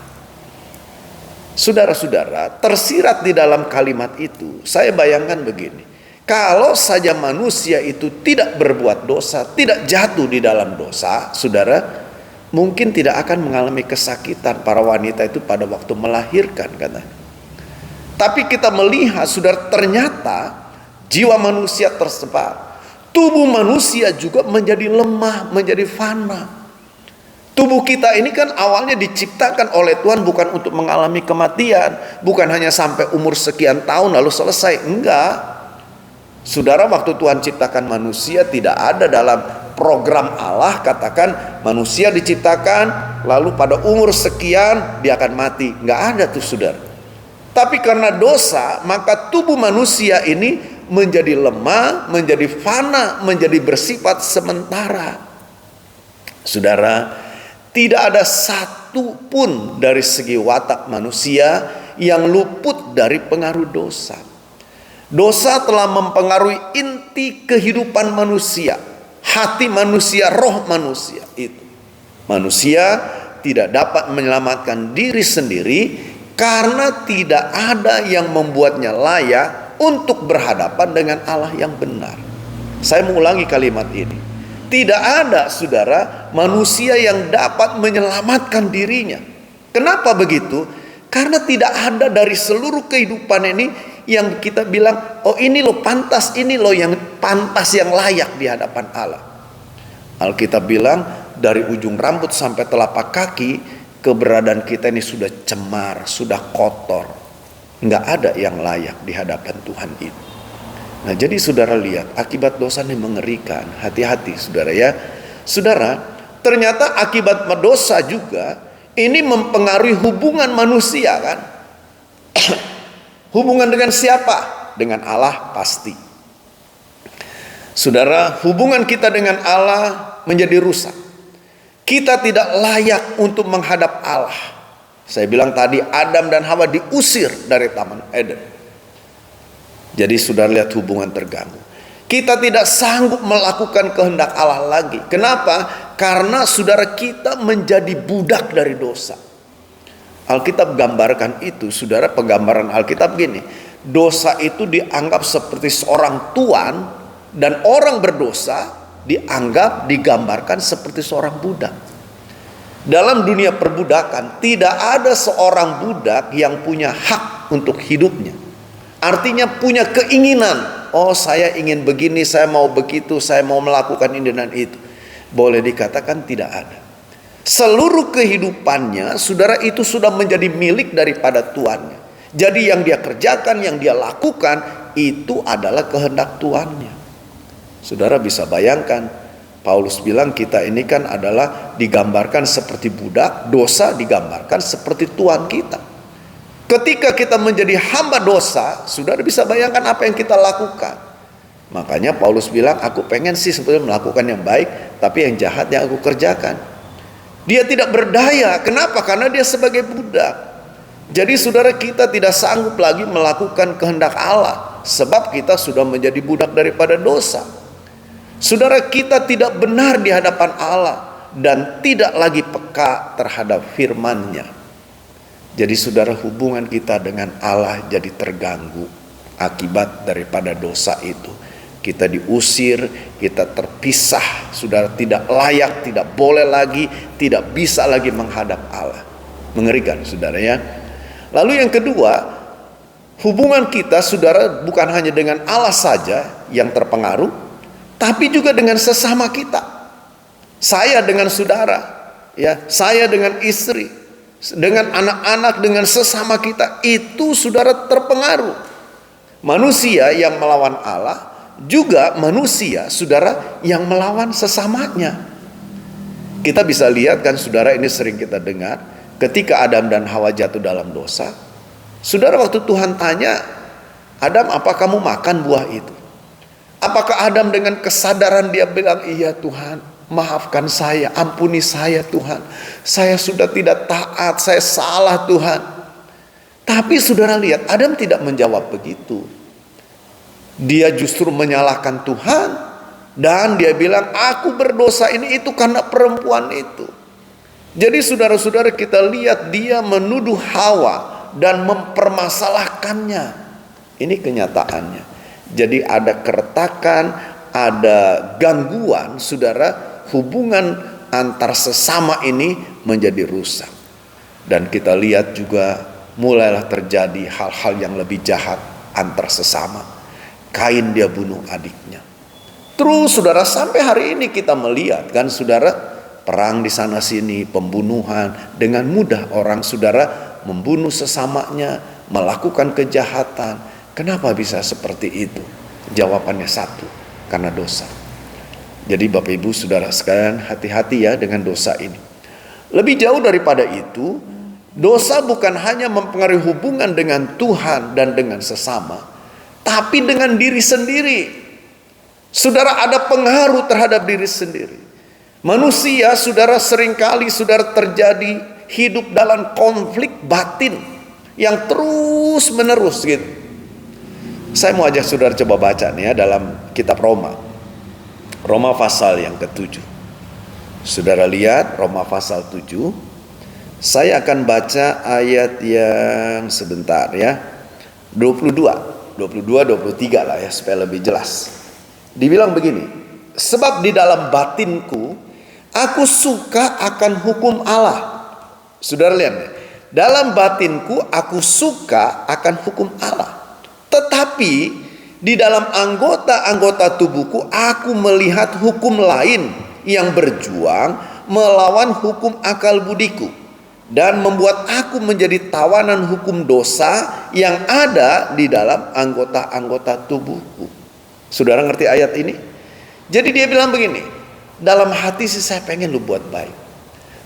S1: Saudara-saudara, tersirat di dalam kalimat itu, saya bayangkan begini, kalau saja manusia itu tidak berbuat dosa, tidak jatuh di dalam dosa, saudara, mungkin tidak akan mengalami kesakitan para wanita itu pada waktu melahirkan, katanya. Tapi kita melihat, saudara, ternyata jiwa manusia tersebar. Tubuh manusia juga menjadi lemah, menjadi fana. Tubuh kita ini kan awalnya diciptakan oleh Tuhan bukan untuk mengalami kematian, bukan hanya sampai umur sekian tahun lalu selesai. Enggak. Saudara, waktu Tuhan ciptakan manusia tidak ada dalam program Allah katakan manusia diciptakan lalu pada umur sekian dia akan mati. Enggak ada tuh, saudara. Tapi karena dosa, maka tubuh manusia ini menjadi lemah, menjadi fana, menjadi bersifat sementara. Saudara, Tidak ada satu pun dari segi watak manusia yang luput dari pengaruh dosa. Dosa telah mempengaruhi inti kehidupan manusia, hati manusia, roh manusia itu. Manusia tidak dapat menyelamatkan diri sendiri karena tidak ada yang membuatnya layak untuk berhadapan dengan Allah yang benar. Saya mengulangi kalimat ini. Tidak ada, saudara, manusia yang dapat menyelamatkan dirinya. Kenapa begitu? Karena tidak ada dari seluruh kehidupan ini yang kita bilang, oh ini loh pantas, ini loh yang pantas, yang layak di hadapan Allah. Alkitab bilang, dari ujung rambut sampai telapak kaki, keberadaan kita ini sudah cemar, sudah kotor. Nggak ada yang layak di hadapan Tuhan itu. Nah, jadi saudara lihat, akibat dosa ini mengerikan. Hati-hati saudara ya. Saudara, ternyata akibat dosa juga ini mempengaruhi hubungan manusia kan. Hubungan dengan siapa? Dengan Allah pasti. Saudara, hubungan kita dengan Allah menjadi rusak. Kita tidak layak untuk menghadap Allah. Saya bilang tadi, Adam dan Hawa diusir dari Taman Eden. Jadi sudah lihat hubungan terganggu. Kita tidak sanggup melakukan kehendak Allah lagi. Kenapa? Karena saudara kita menjadi budak dari dosa. Alkitab gambarkan itu, saudara, penggambaran Alkitab gini. Dosa itu dianggap seperti seorang tuan, dan orang berdosa digambarkan seperti seorang budak. Dalam dunia perbudakan, tidak ada seorang budak yang punya hak untuk hidupnya. Artinya punya keinginan, oh saya ingin begini, saya mau begitu, saya mau melakukan ini dan itu. Boleh dikatakan tidak ada. Seluruh kehidupannya, saudara, itu sudah menjadi milik daripada tuannya. Jadi yang dia kerjakan, yang dia lakukan, itu adalah kehendak tuannya. Saudara bisa bayangkan, Paulus bilang kita ini kan adalah digambarkan seperti budak, dosa digambarkan seperti tuan kita. Ketika kita menjadi hamba dosa, saudara bisa bayangkan apa yang kita lakukan. Makanya Paulus bilang, aku pengen sih sebetulnya melakukan yang baik, tapi yang jahat yang aku kerjakan. Dia tidak berdaya. Kenapa? Karena dia sebagai budak. Jadi saudara, kita tidak sanggup lagi melakukan kehendak Allah, sebab kita sudah menjadi budak daripada dosa. Saudara, kita tidak benar di hadapan Allah dan tidak lagi peka terhadap firman-Nya. Jadi saudara, hubungan kita dengan Allah jadi terganggu akibat daripada dosa itu. Kita diusir, kita terpisah, saudara, tidak layak, tidak boleh lagi, tidak bisa lagi menghadap Allah. Mengerikan saudara ya. Lalu yang kedua, hubungan kita saudara bukan hanya dengan Allah saja yang terpengaruh, tapi juga dengan sesama kita. Saya dengan saudara, ya, saya dengan istri, dengan anak-anak, dengan sesama kita, itu saudara terpengaruh. Manusia yang melawan Allah juga manusia, saudara, yang melawan sesamanya. Kita bisa lihat kan saudara, ini sering kita dengar, ketika Adam dan Hawa jatuh dalam dosa, saudara, waktu Tuhan tanya, Adam, apa kamu makan buah itu? Apakah Adam dengan kesadaran dia bilang, iya Tuhan, maafkan saya, ampuni saya Tuhan, saya sudah tidak taat, saya salah Tuhan. Tapi saudara lihat, Adam tidak menjawab begitu. Dia justru menyalahkan Tuhan, dan dia bilang, aku berdosa ini itu karena perempuan itu. Jadi saudara-saudara, kita lihat dia menuduh Hawa dan mempermasalahkannya. Ini kenyataannya. Jadi ada keretakan, ada gangguan, saudara, hubungan antar sesama ini menjadi rusak. Dan kita lihat juga mulailah terjadi hal-hal yang lebih jahat antar sesama. Kain dia bunuh adiknya. Terus saudara, sampai hari ini kita melihat kan saudara, perang di sana sini, pembunuhan, dengan mudah orang saudara membunuh sesamanya, melakukan kejahatan. Kenapa bisa seperti itu? Jawabannya satu, karena dosa. Jadi Bapak Ibu saudara sekalian, hati-hati ya dengan dosa ini. Lebih jauh daripada itu, dosa bukan hanya mempengaruhi hubungan dengan Tuhan dan dengan sesama, tapi dengan diri sendiri. Saudara, ada pengaruh terhadap diri sendiri. Manusia, saudara, seringkali saudara terjadi hidup dalam konflik batin yang terus menerus gitu. Saya mau ajak saudara coba baca nih ya dalam kitab Roma. Roma pasal yang ke-7. Saudara lihat Roma pasal 7. Saya akan baca ayat yang sebentar ya. 23 lah ya supaya lebih jelas. Dibilang begini, sebab di dalam batinku aku suka akan hukum Allah. Saudara lihat nih, dalam batinku aku suka akan hukum Allah. Tetapi di dalam anggota-anggota tubuhku aku melihat hukum lain yang berjuang melawan hukum akal budiku dan membuat aku menjadi tawanan hukum dosa yang ada di dalam anggota-anggota tubuhku. Saudara ngerti ayat ini? Jadi dia bilang begini, dalam hati sih saya pengen lu buat baik,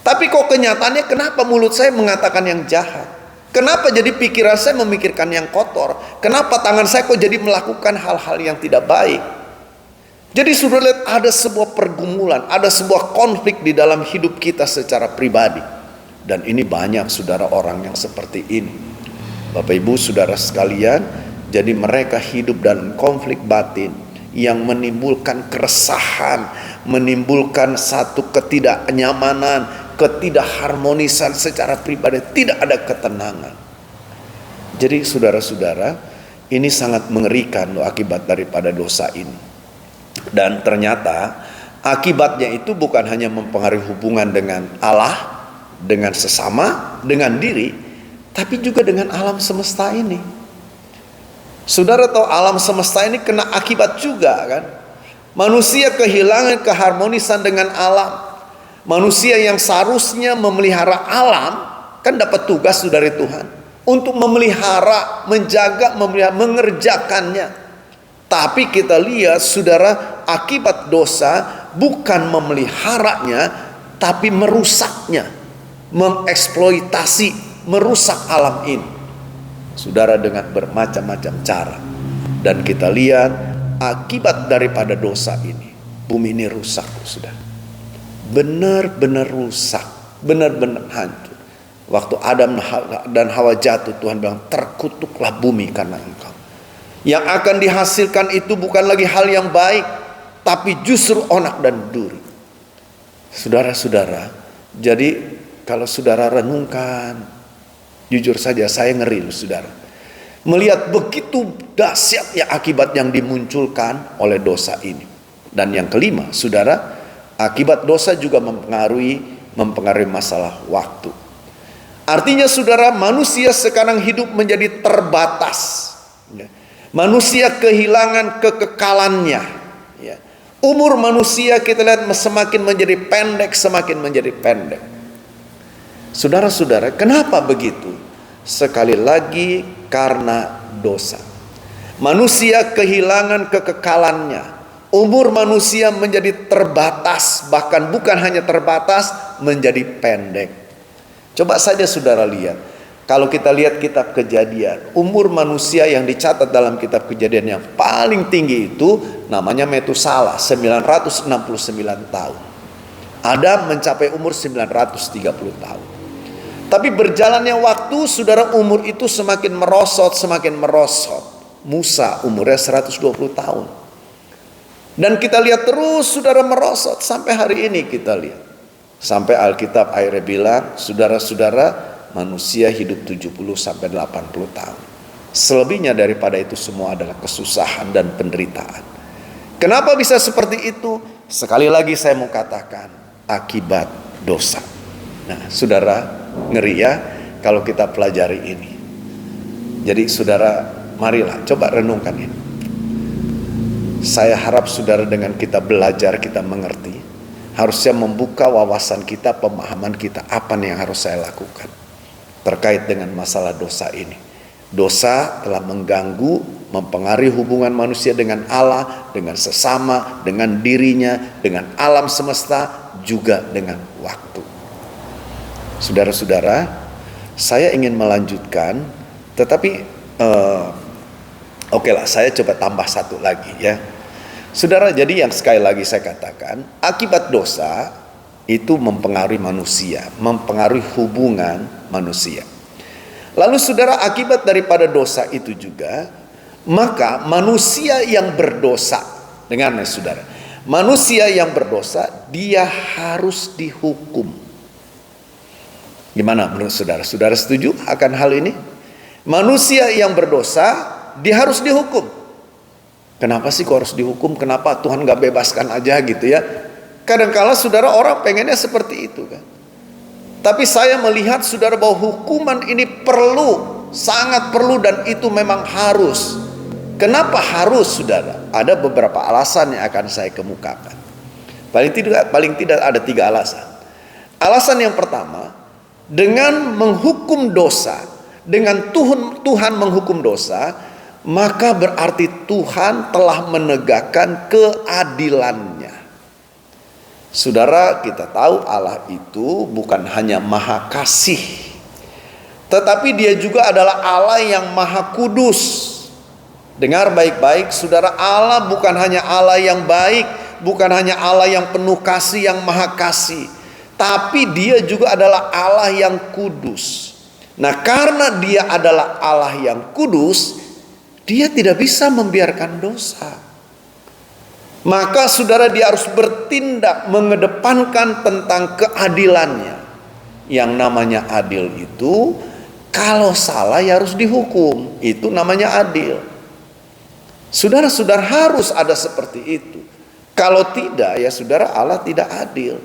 S1: tapi kok kenyataannya kenapa mulut saya mengatakan yang jahat? Kenapa jadi pikiran saya memikirkan yang kotor? Kenapa tangan saya kok jadi melakukan hal-hal yang tidak baik? Jadi sudah lihat ada sebuah pergumulan, ada sebuah konflik di dalam hidup kita secara pribadi. Dan ini banyak saudara orang yang seperti ini. Bapak Ibu saudara sekalian, jadi mereka hidup dalam konflik batin yang menimbulkan keresahan, menimbulkan satu ketidaknyamanan, ketidakharmonisan secara pribadi, tidak ada ketenangan. Jadi saudara-saudara, ini sangat mengerikan loh akibat daripada dosa ini. Dan ternyata akibatnya itu bukan hanya mempengaruhi hubungan dengan Allah, dengan sesama, dengan diri, tapi juga dengan alam semesta ini. Saudara tahu alam semesta ini kena akibat juga kan? Manusia kehilangan keharmonisan dengan alam. Manusia yang seharusnya memelihara alam kan dapat tugas dari Tuhan untuk memelihara, menjaga, mengerjakannya. Tapi kita lihat saudara, akibat dosa bukan memeliharanya, tapi merusaknya, mengeksploitasi, merusak alam ini. Saudara, dengan bermacam-macam cara. Dan kita lihat akibat daripada dosa ini, bumi ini rusak, saudara. Benar-benar rusak, benar-benar hancur. Waktu Adam dan Hawa jatuh, Tuhan bilang, terkutuklah bumi karena engkau. Yang akan dihasilkan itu bukan lagi hal yang baik, tapi justru onak dan duri. Saudara-saudara, jadi kalau saudara renungkan, jujur saja saya ngeri loh saudara, melihat begitu dahsyatnya akibat yang dimunculkan oleh dosa ini. Dan yang kelima, saudara, akibat dosa juga mempengaruhi masalah waktu. Artinya saudara, manusia sekarang hidup menjadi terbatas. Manusia kehilangan kekekalannya. Umur manusia kita lihat semakin menjadi pendek, semakin menjadi pendek. Saudara-saudara, kenapa begitu? Sekali lagi karena dosa. Manusia kehilangan kekekalannya. Umur manusia menjadi terbatas, bahkan bukan hanya terbatas, menjadi pendek. Coba saja saudara lihat, kalau kita lihat kitab Kejadian, umur manusia yang dicatat dalam kitab Kejadian yang paling tinggi itu namanya Metusalah, 969 tahun. Adam mencapai umur 930 tahun. Tapi berjalannya waktu, saudara, umur itu semakin merosot, semakin merosot. Musa umurnya 120 tahun. Dan kita lihat terus saudara merosot sampai hari ini kita lihat. Sampai Alkitab akhirnya bilang, saudara-saudara, manusia hidup 70 sampai 80 tahun. Selebihnya daripada itu semua adalah kesusahan dan penderitaan. Kenapa bisa seperti itu? Sekali lagi saya mau katakan, akibat dosa. Nah, saudara, ngeri ya kalau kita pelajari ini. Jadi saudara, marilah coba renungkan ini. Saya harap saudara dengan kita belajar, kita mengerti, harusnya membuka wawasan kita, pemahaman kita, apa nih yang harus saya lakukan terkait dengan masalah dosa ini. Dosa telah mengganggu, mempengaruhi hubungan manusia dengan Allah, dengan sesama, dengan dirinya, dengan alam semesta, juga dengan waktu. Saudara-saudara, saya ingin melanjutkan, tetapi oke lah, saya coba tambah satu lagi ya. Saudara, jadi yang sekali lagi saya katakan, akibat dosa Itu mempengaruhi manusia, mempengaruhi hubungan manusia. Lalu saudara, akibat daripada dosa itu juga, maka manusia yang berdosa, dengarnya saudara, manusia yang berdosa dia harus dihukum. Gimana menurut saudara? Saudara setuju akan hal ini? Manusia yang berdosa dia harus dihukum. Kenapa sih kok harus dihukum? Kenapa Tuhan gak bebaskan aja gitu ya? Kadangkala saudara, orang pengennya seperti itu kan. Tapi saya melihat saudara bahwa hukuman ini perlu, sangat perlu, dan itu memang harus. Kenapa harus saudara? Ada beberapa alasan yang akan saya kemukakan. Paling tidak ada 3 alasan. Alasan yang pertama, dengan menghukum dosa, dengan Tuhan menghukum dosa, maka berarti Tuhan telah menegakkan keadilannya. Saudara, kita tahu Allah itu bukan hanya maha kasih, tetapi dia juga adalah Allah yang maha kudus. Dengar baik-baik saudara, Allah bukan hanya Allah yang baik, bukan hanya Allah yang penuh kasih, yang maha kasih, tapi dia juga adalah Allah yang kudus. Nah, karena dia adalah Allah yang kudus, dia tidak bisa membiarkan dosa. Maka saudara, dia harus bertindak mengedepankan tentang keadilannya. Yang namanya adil itu, kalau salah ya harus dihukum. Itu namanya adil. Saudara-saudara, harus ada seperti itu. Kalau tidak ya saudara, Allah tidak adil.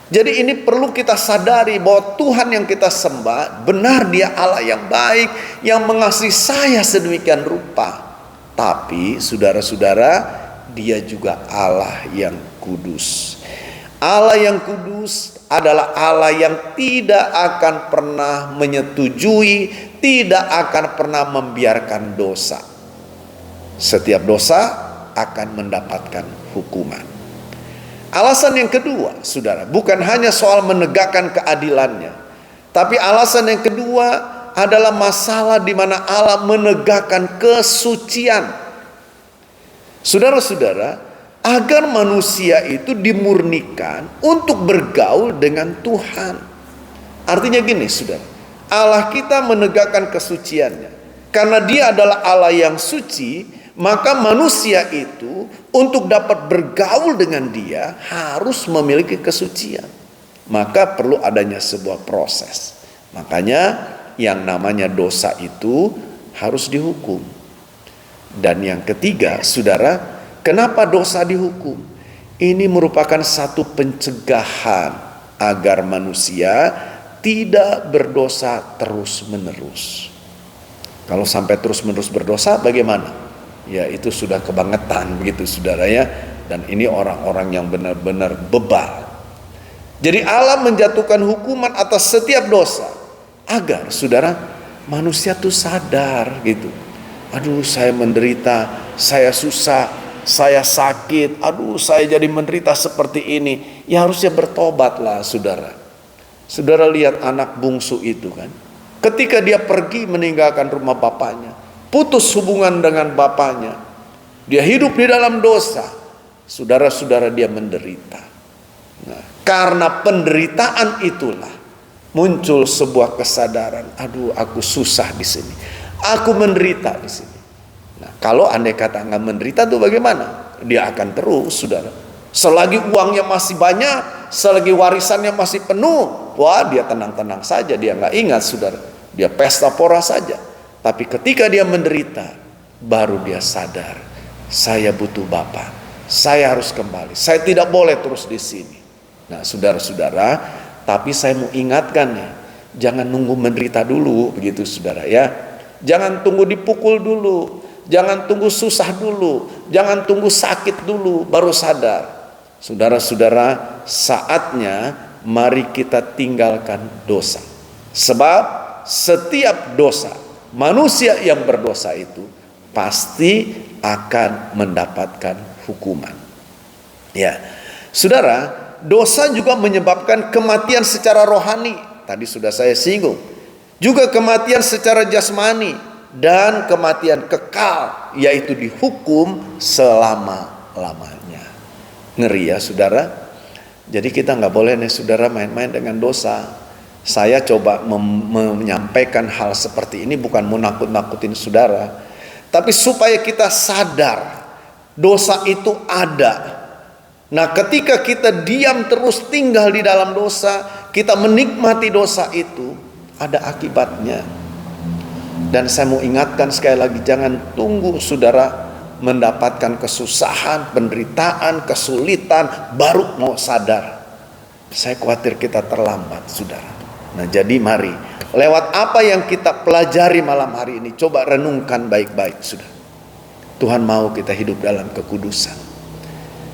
S1: Jadi ini perlu kita sadari bahwa Tuhan yang kita sembah, benar dia Allah yang baik, yang mengasihi saya sedemikian rupa. Tapi saudara-saudara, dia juga Allah yang kudus. Allah yang kudus adalah Allah yang tidak akan pernah menyetujui, tidak akan pernah membiarkan dosa. Setiap dosa akan mendapatkan hukuman. Alasan yang kedua, saudara, bukan hanya soal menegakkan keadilannya, tapi alasan yang kedua adalah masalah di mana Allah menegakkan kesucian. Saudara-saudara, agar manusia itu dimurnikan untuk bergaul dengan Tuhan. Artinya gini saudara, Allah kita menegakkan kesuciannya. Karena dia adalah Allah yang suci, maka manusia itu untuk dapat bergaul dengan dia harus memiliki kesucian. Maka perlu adanya sebuah proses. Makanya yang namanya dosa itu harus dihukum. Dan yang ketiga, saudara, kenapa dosa dihukum? Ini merupakan satu pencegahan agar manusia tidak berdosa terus-menerus. Kalau sampai terus-menerus berdosa, bagaimana? Ya, itu sudah kebangetan begitu, saudara ya. Dan ini orang-orang yang benar-benar bebal. Jadi Allah menjatuhkan hukuman atas setiap dosa agar, saudara, manusia tuh sadar gitu. Aduh, saya menderita, saya susah, saya sakit, aduh saya jadi menderita seperti ini. Ya harusnya bertobatlah saudara. Saudara lihat anak bungsu itu kan, ketika dia pergi meninggalkan rumah bapaknya, putus hubungan dengan bapaknya, dia hidup di dalam dosa. Saudara-saudara, dia menderita. Nah, karena penderitaan itulah muncul sebuah kesadaran, aduh aku susah di sini, aku menderita di sini. Nah, kalau andai kata nggak menderita tuh bagaimana? Dia akan terus, saudara. Selagi uangnya masih banyak, selagi warisannya masih penuh, wah dia tenang-tenang saja, dia nggak ingat, saudara. Dia pesta pora saja. Tapi ketika dia menderita, baru dia sadar, saya butuh Bapa, saya harus kembali, saya tidak boleh terus di sini. Nah, saudara-saudara, tapi saya mau ingatkan ya, jangan nunggu menderita dulu, begitu saudara ya. Jangan tunggu dipukul dulu, jangan tunggu susah dulu, jangan tunggu sakit dulu baru sadar. Saudara-saudara, saatnya mari kita tinggalkan dosa. Sebab setiap dosa, manusia yang berdosa itu pasti akan mendapatkan hukuman. Ya, saudara, dosa juga menyebabkan kematian secara rohani. Tadi sudah saya singgung. Juga kematian secara jasmani dan kematian kekal, yaitu dihukum selama-lamanya. Ngeri ya saudara. Jadi kita nggak boleh nih saudara main-main dengan dosa. Saya coba menyampaikan hal seperti ini bukan mau nakut-nakutin saudara, tapi supaya kita sadar dosa itu ada. Nah, ketika kita diam terus tinggal di dalam dosa, kita menikmati dosa itu, ada akibatnya. Dan saya mau ingatkan sekali lagi, jangan tunggu saudara mendapatkan kesusahan, penderitaan, kesulitan baru mau sadar. Saya khawatir kita terlambat saudara. Nah, jadi mari lewat apa yang kita pelajari malam hari ini, coba renungkan baik-baik saudara. Tuhan mau kita hidup dalam kekudusan,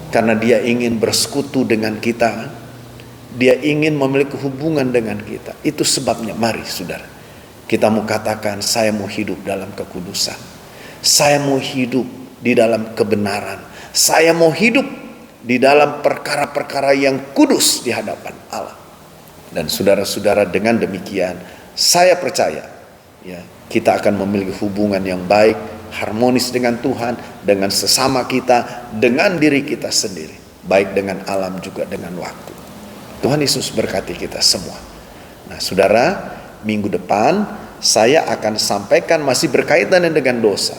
S1: karena Dia ingin bersekutu dengan kita. Dia ingin memiliki hubungan dengan kita. Itu sebabnya mari saudara, kita mau katakan, saya mau hidup dalam kekudusan, saya mau hidup di dalam kebenaran, saya mau hidup di dalam perkara-perkara yang kudus di hadapan Allah. Dan saudara-saudara, dengan demikian saya percaya ya, kita akan memiliki hubungan yang baik, harmonis dengan Tuhan, dengan sesama kita, dengan diri kita sendiri, baik dengan alam juga dengan waktu. Tuhan Yesus berkati kita semua. Nah saudara, minggu depan saya akan sampaikan masih berkaitan dengan dosa.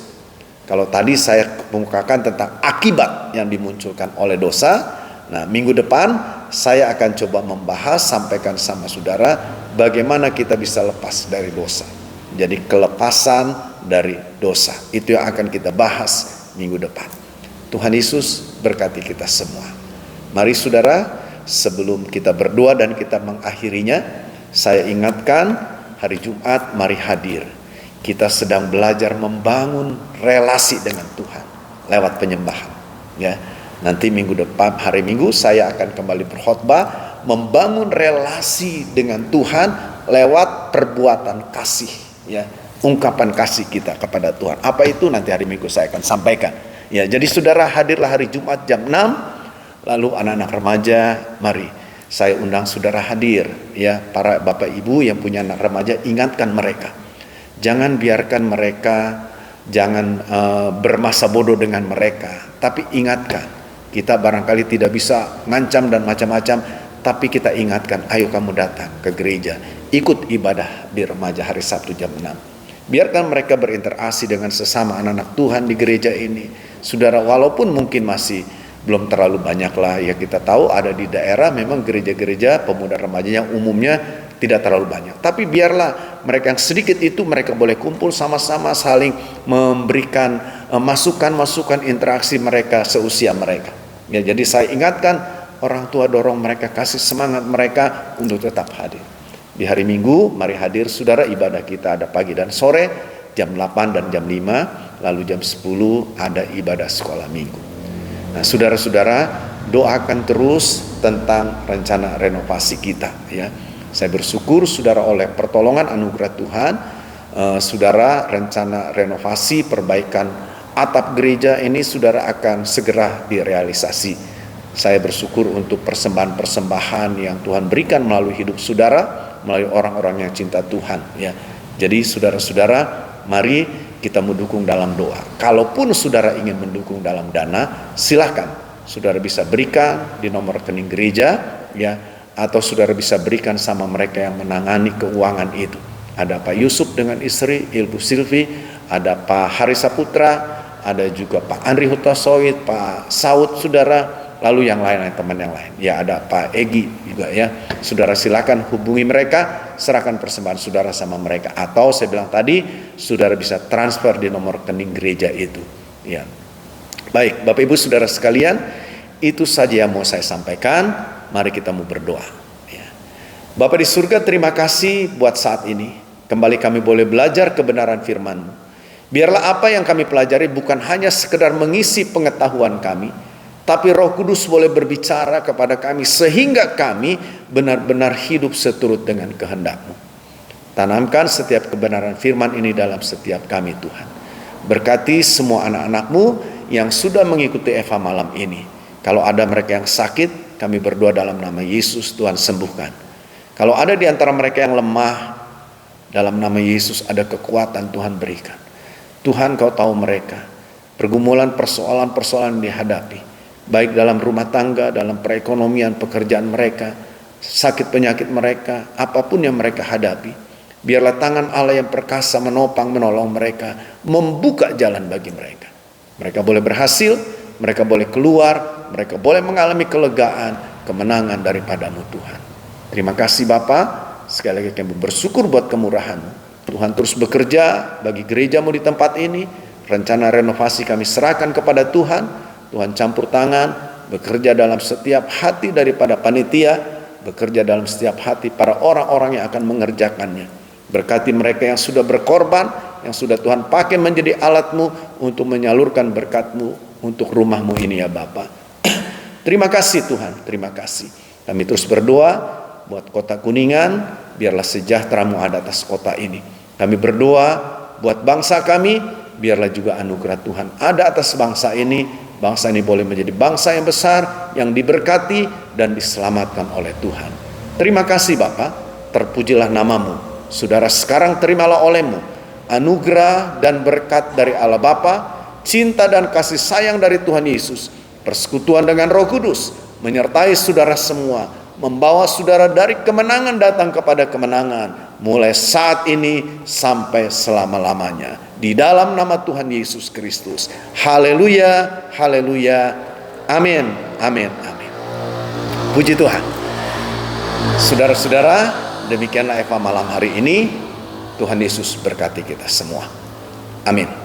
S1: Kalau tadi saya mengukakan tentang akibat yang dimunculkan oleh dosa, nah minggu depan saya akan coba membahas, sampaikan sama saudara bagaimana kita bisa lepas dari dosa. Jadi kelepasan dari dosa, itu yang akan kita bahas minggu depan. Tuhan Yesus berkati kita semua. Mari saudara, sebelum kita berdoa dan kita mengakhirinya, saya ingatkan hari Jumat mari hadir. Kita sedang belajar membangun relasi dengan Tuhan lewat penyembahan ya. Nanti minggu depan hari Minggu saya akan kembali berkhotbah membangun relasi dengan Tuhan lewat perbuatan kasih ya, ungkapan kasih kita kepada Tuhan. Apa itu nanti hari Minggu saya akan sampaikan. Ya, jadi saudara hadirlah hari Jumat jam 6. Lalu anak-anak remaja, mari saya undang saudara hadir ya. Para bapak ibu yang punya anak remaja, ingatkan mereka. Jangan biarkan mereka, jangan bermasa bodoh dengan mereka, tapi ingatkan. Kita barangkali tidak bisa ngancam dan macam-macam, tapi kita ingatkan, ayo kamu datang ke gereja, ikut ibadah di remaja hari Sabtu jam 6. Biarkan mereka berinteraksi dengan sesama anak-anak Tuhan di gereja ini. Saudara, walaupun mungkin masih belum terlalu banyak lah ya, kita tahu ada di daerah memang gereja-gereja pemuda remaja yang umumnya tidak terlalu banyak. Tapi biarlah mereka yang sedikit itu mereka boleh kumpul sama-sama, saling memberikan masukan-masukan, interaksi mereka seusia mereka. Ya, jadi saya ingatkan orang tua, dorong mereka, kasih semangat mereka untuk tetap hadir. Di hari Minggu mari hadir saudara, ibadah kita ada pagi dan sore jam 8 dan jam 5, lalu jam 10 ada ibadah sekolah minggu. Nah saudara-saudara, doakan terus tentang rencana renovasi kita ya. Saya bersyukur saudara oleh pertolongan anugerah Tuhan, saudara rencana renovasi perbaikan atap gereja ini saudara akan segera direalisasi. Saya bersyukur untuk persembahan-persembahan yang Tuhan berikan melalui hidup saudara, melalui orang-orang yang cinta Tuhan ya. Jadi saudara-saudara, mari kita mendukung dalam doa. Kalaupun saudara ingin mendukung dalam dana, silakan saudara bisa berikan di nomor rekening gereja ya, atau saudara bisa berikan sama mereka yang menangani keuangan itu. Ada Pak Yusuf dengan istri, Ibu Silvi, ada Pak Hari Saputra, ada juga Pak Andri Hutasoid, Pak Saud saudara, lalu yang lain, teman yang lain. Ya ada Pak Egi juga ya. Saudara silakan hubungi mereka, serahkan persembahan saudara sama mereka. Atau saya bilang tadi, saudara bisa transfer di nomor rekening gereja itu. Ya. Baik, Bapak Ibu saudara sekalian, itu saja yang mau saya sampaikan. Mari kita mau berdoa. Ya. Bapa di surga, terima kasih buat saat ini. Kembali kami boleh belajar kebenaran firman-Mu. Biarlah apa yang kami pelajari bukan hanya sekedar mengisi pengetahuan kami, tapi Roh Kudus boleh berbicara kepada kami sehingga kami benar-benar hidup seturut dengan kehendak-Mu. Tanamkan setiap kebenaran firman ini dalam setiap kami Tuhan. Berkati semua anak-anak-Mu yang sudah mengikuti Eva malam ini. Kalau ada mereka yang sakit, kami berdoa dalam nama Yesus, Tuhan sembuhkan. Kalau ada di antara mereka yang lemah, dalam nama Yesus ada kekuatan Tuhan berikan. Tuhan, Kau tahu mereka, pergumulan persoalan-persoalan yang dihadapi. baik dalam rumah tangga, dalam perekonomian, pekerjaan mereka, sakit penyakit mereka, apapun yang mereka hadapi. Biarlah tangan Allah yang perkasa menopang, menolong mereka, membuka jalan bagi mereka. Mereka boleh berhasil, mereka boleh keluar, mereka boleh mengalami kelegaan, kemenangan daripadamu Tuhan. Terima kasih Bapa, sekali lagi kami bersyukur buat kemurahan-Mu. Tuhan terus bekerja bagi gereja-Mu di tempat ini. Rencana renovasi kami serahkan kepada Tuhan. Tuhan campur tangan, bekerja dalam setiap hati daripada panitia, bekerja dalam setiap hati para orang-orang yang akan mengerjakannya. Berkati mereka yang sudah berkorban, yang sudah Tuhan pakai menjadi alat-Mu untuk menyalurkan berkat-Mu untuk rumah-Mu ini ya Bapa. Terima kasih Tuhan, terima kasih. Kami terus berdoa buat kota Kuningan, biarlah sejahtera-Mu ada atas kota ini. Kami berdoa buat bangsa kami, biarlah juga anugerah Tuhan ada atas bangsa ini. Bangsa ini boleh menjadi bangsa yang besar, yang diberkati dan diselamatkan oleh Tuhan. Terima kasih Bapa, terpujilah nama-Mu. Saudara sekarang terimalah oleh-Mu anugerah dan berkat dari Allah Bapa, cinta dan kasih sayang dari Tuhan Yesus, persekutuan dengan Roh Kudus, menyertai saudara semua, membawa saudara dari kemenangan datang kepada kemenangan, mulai saat ini sampai selama-lamanya. Di dalam nama Tuhan Yesus Kristus. Haleluya, haleluya, amin, amin, amin. Puji Tuhan. Saudara-saudara, demikianlah Eva malam hari ini. Tuhan Yesus berkati kita semua. Amin.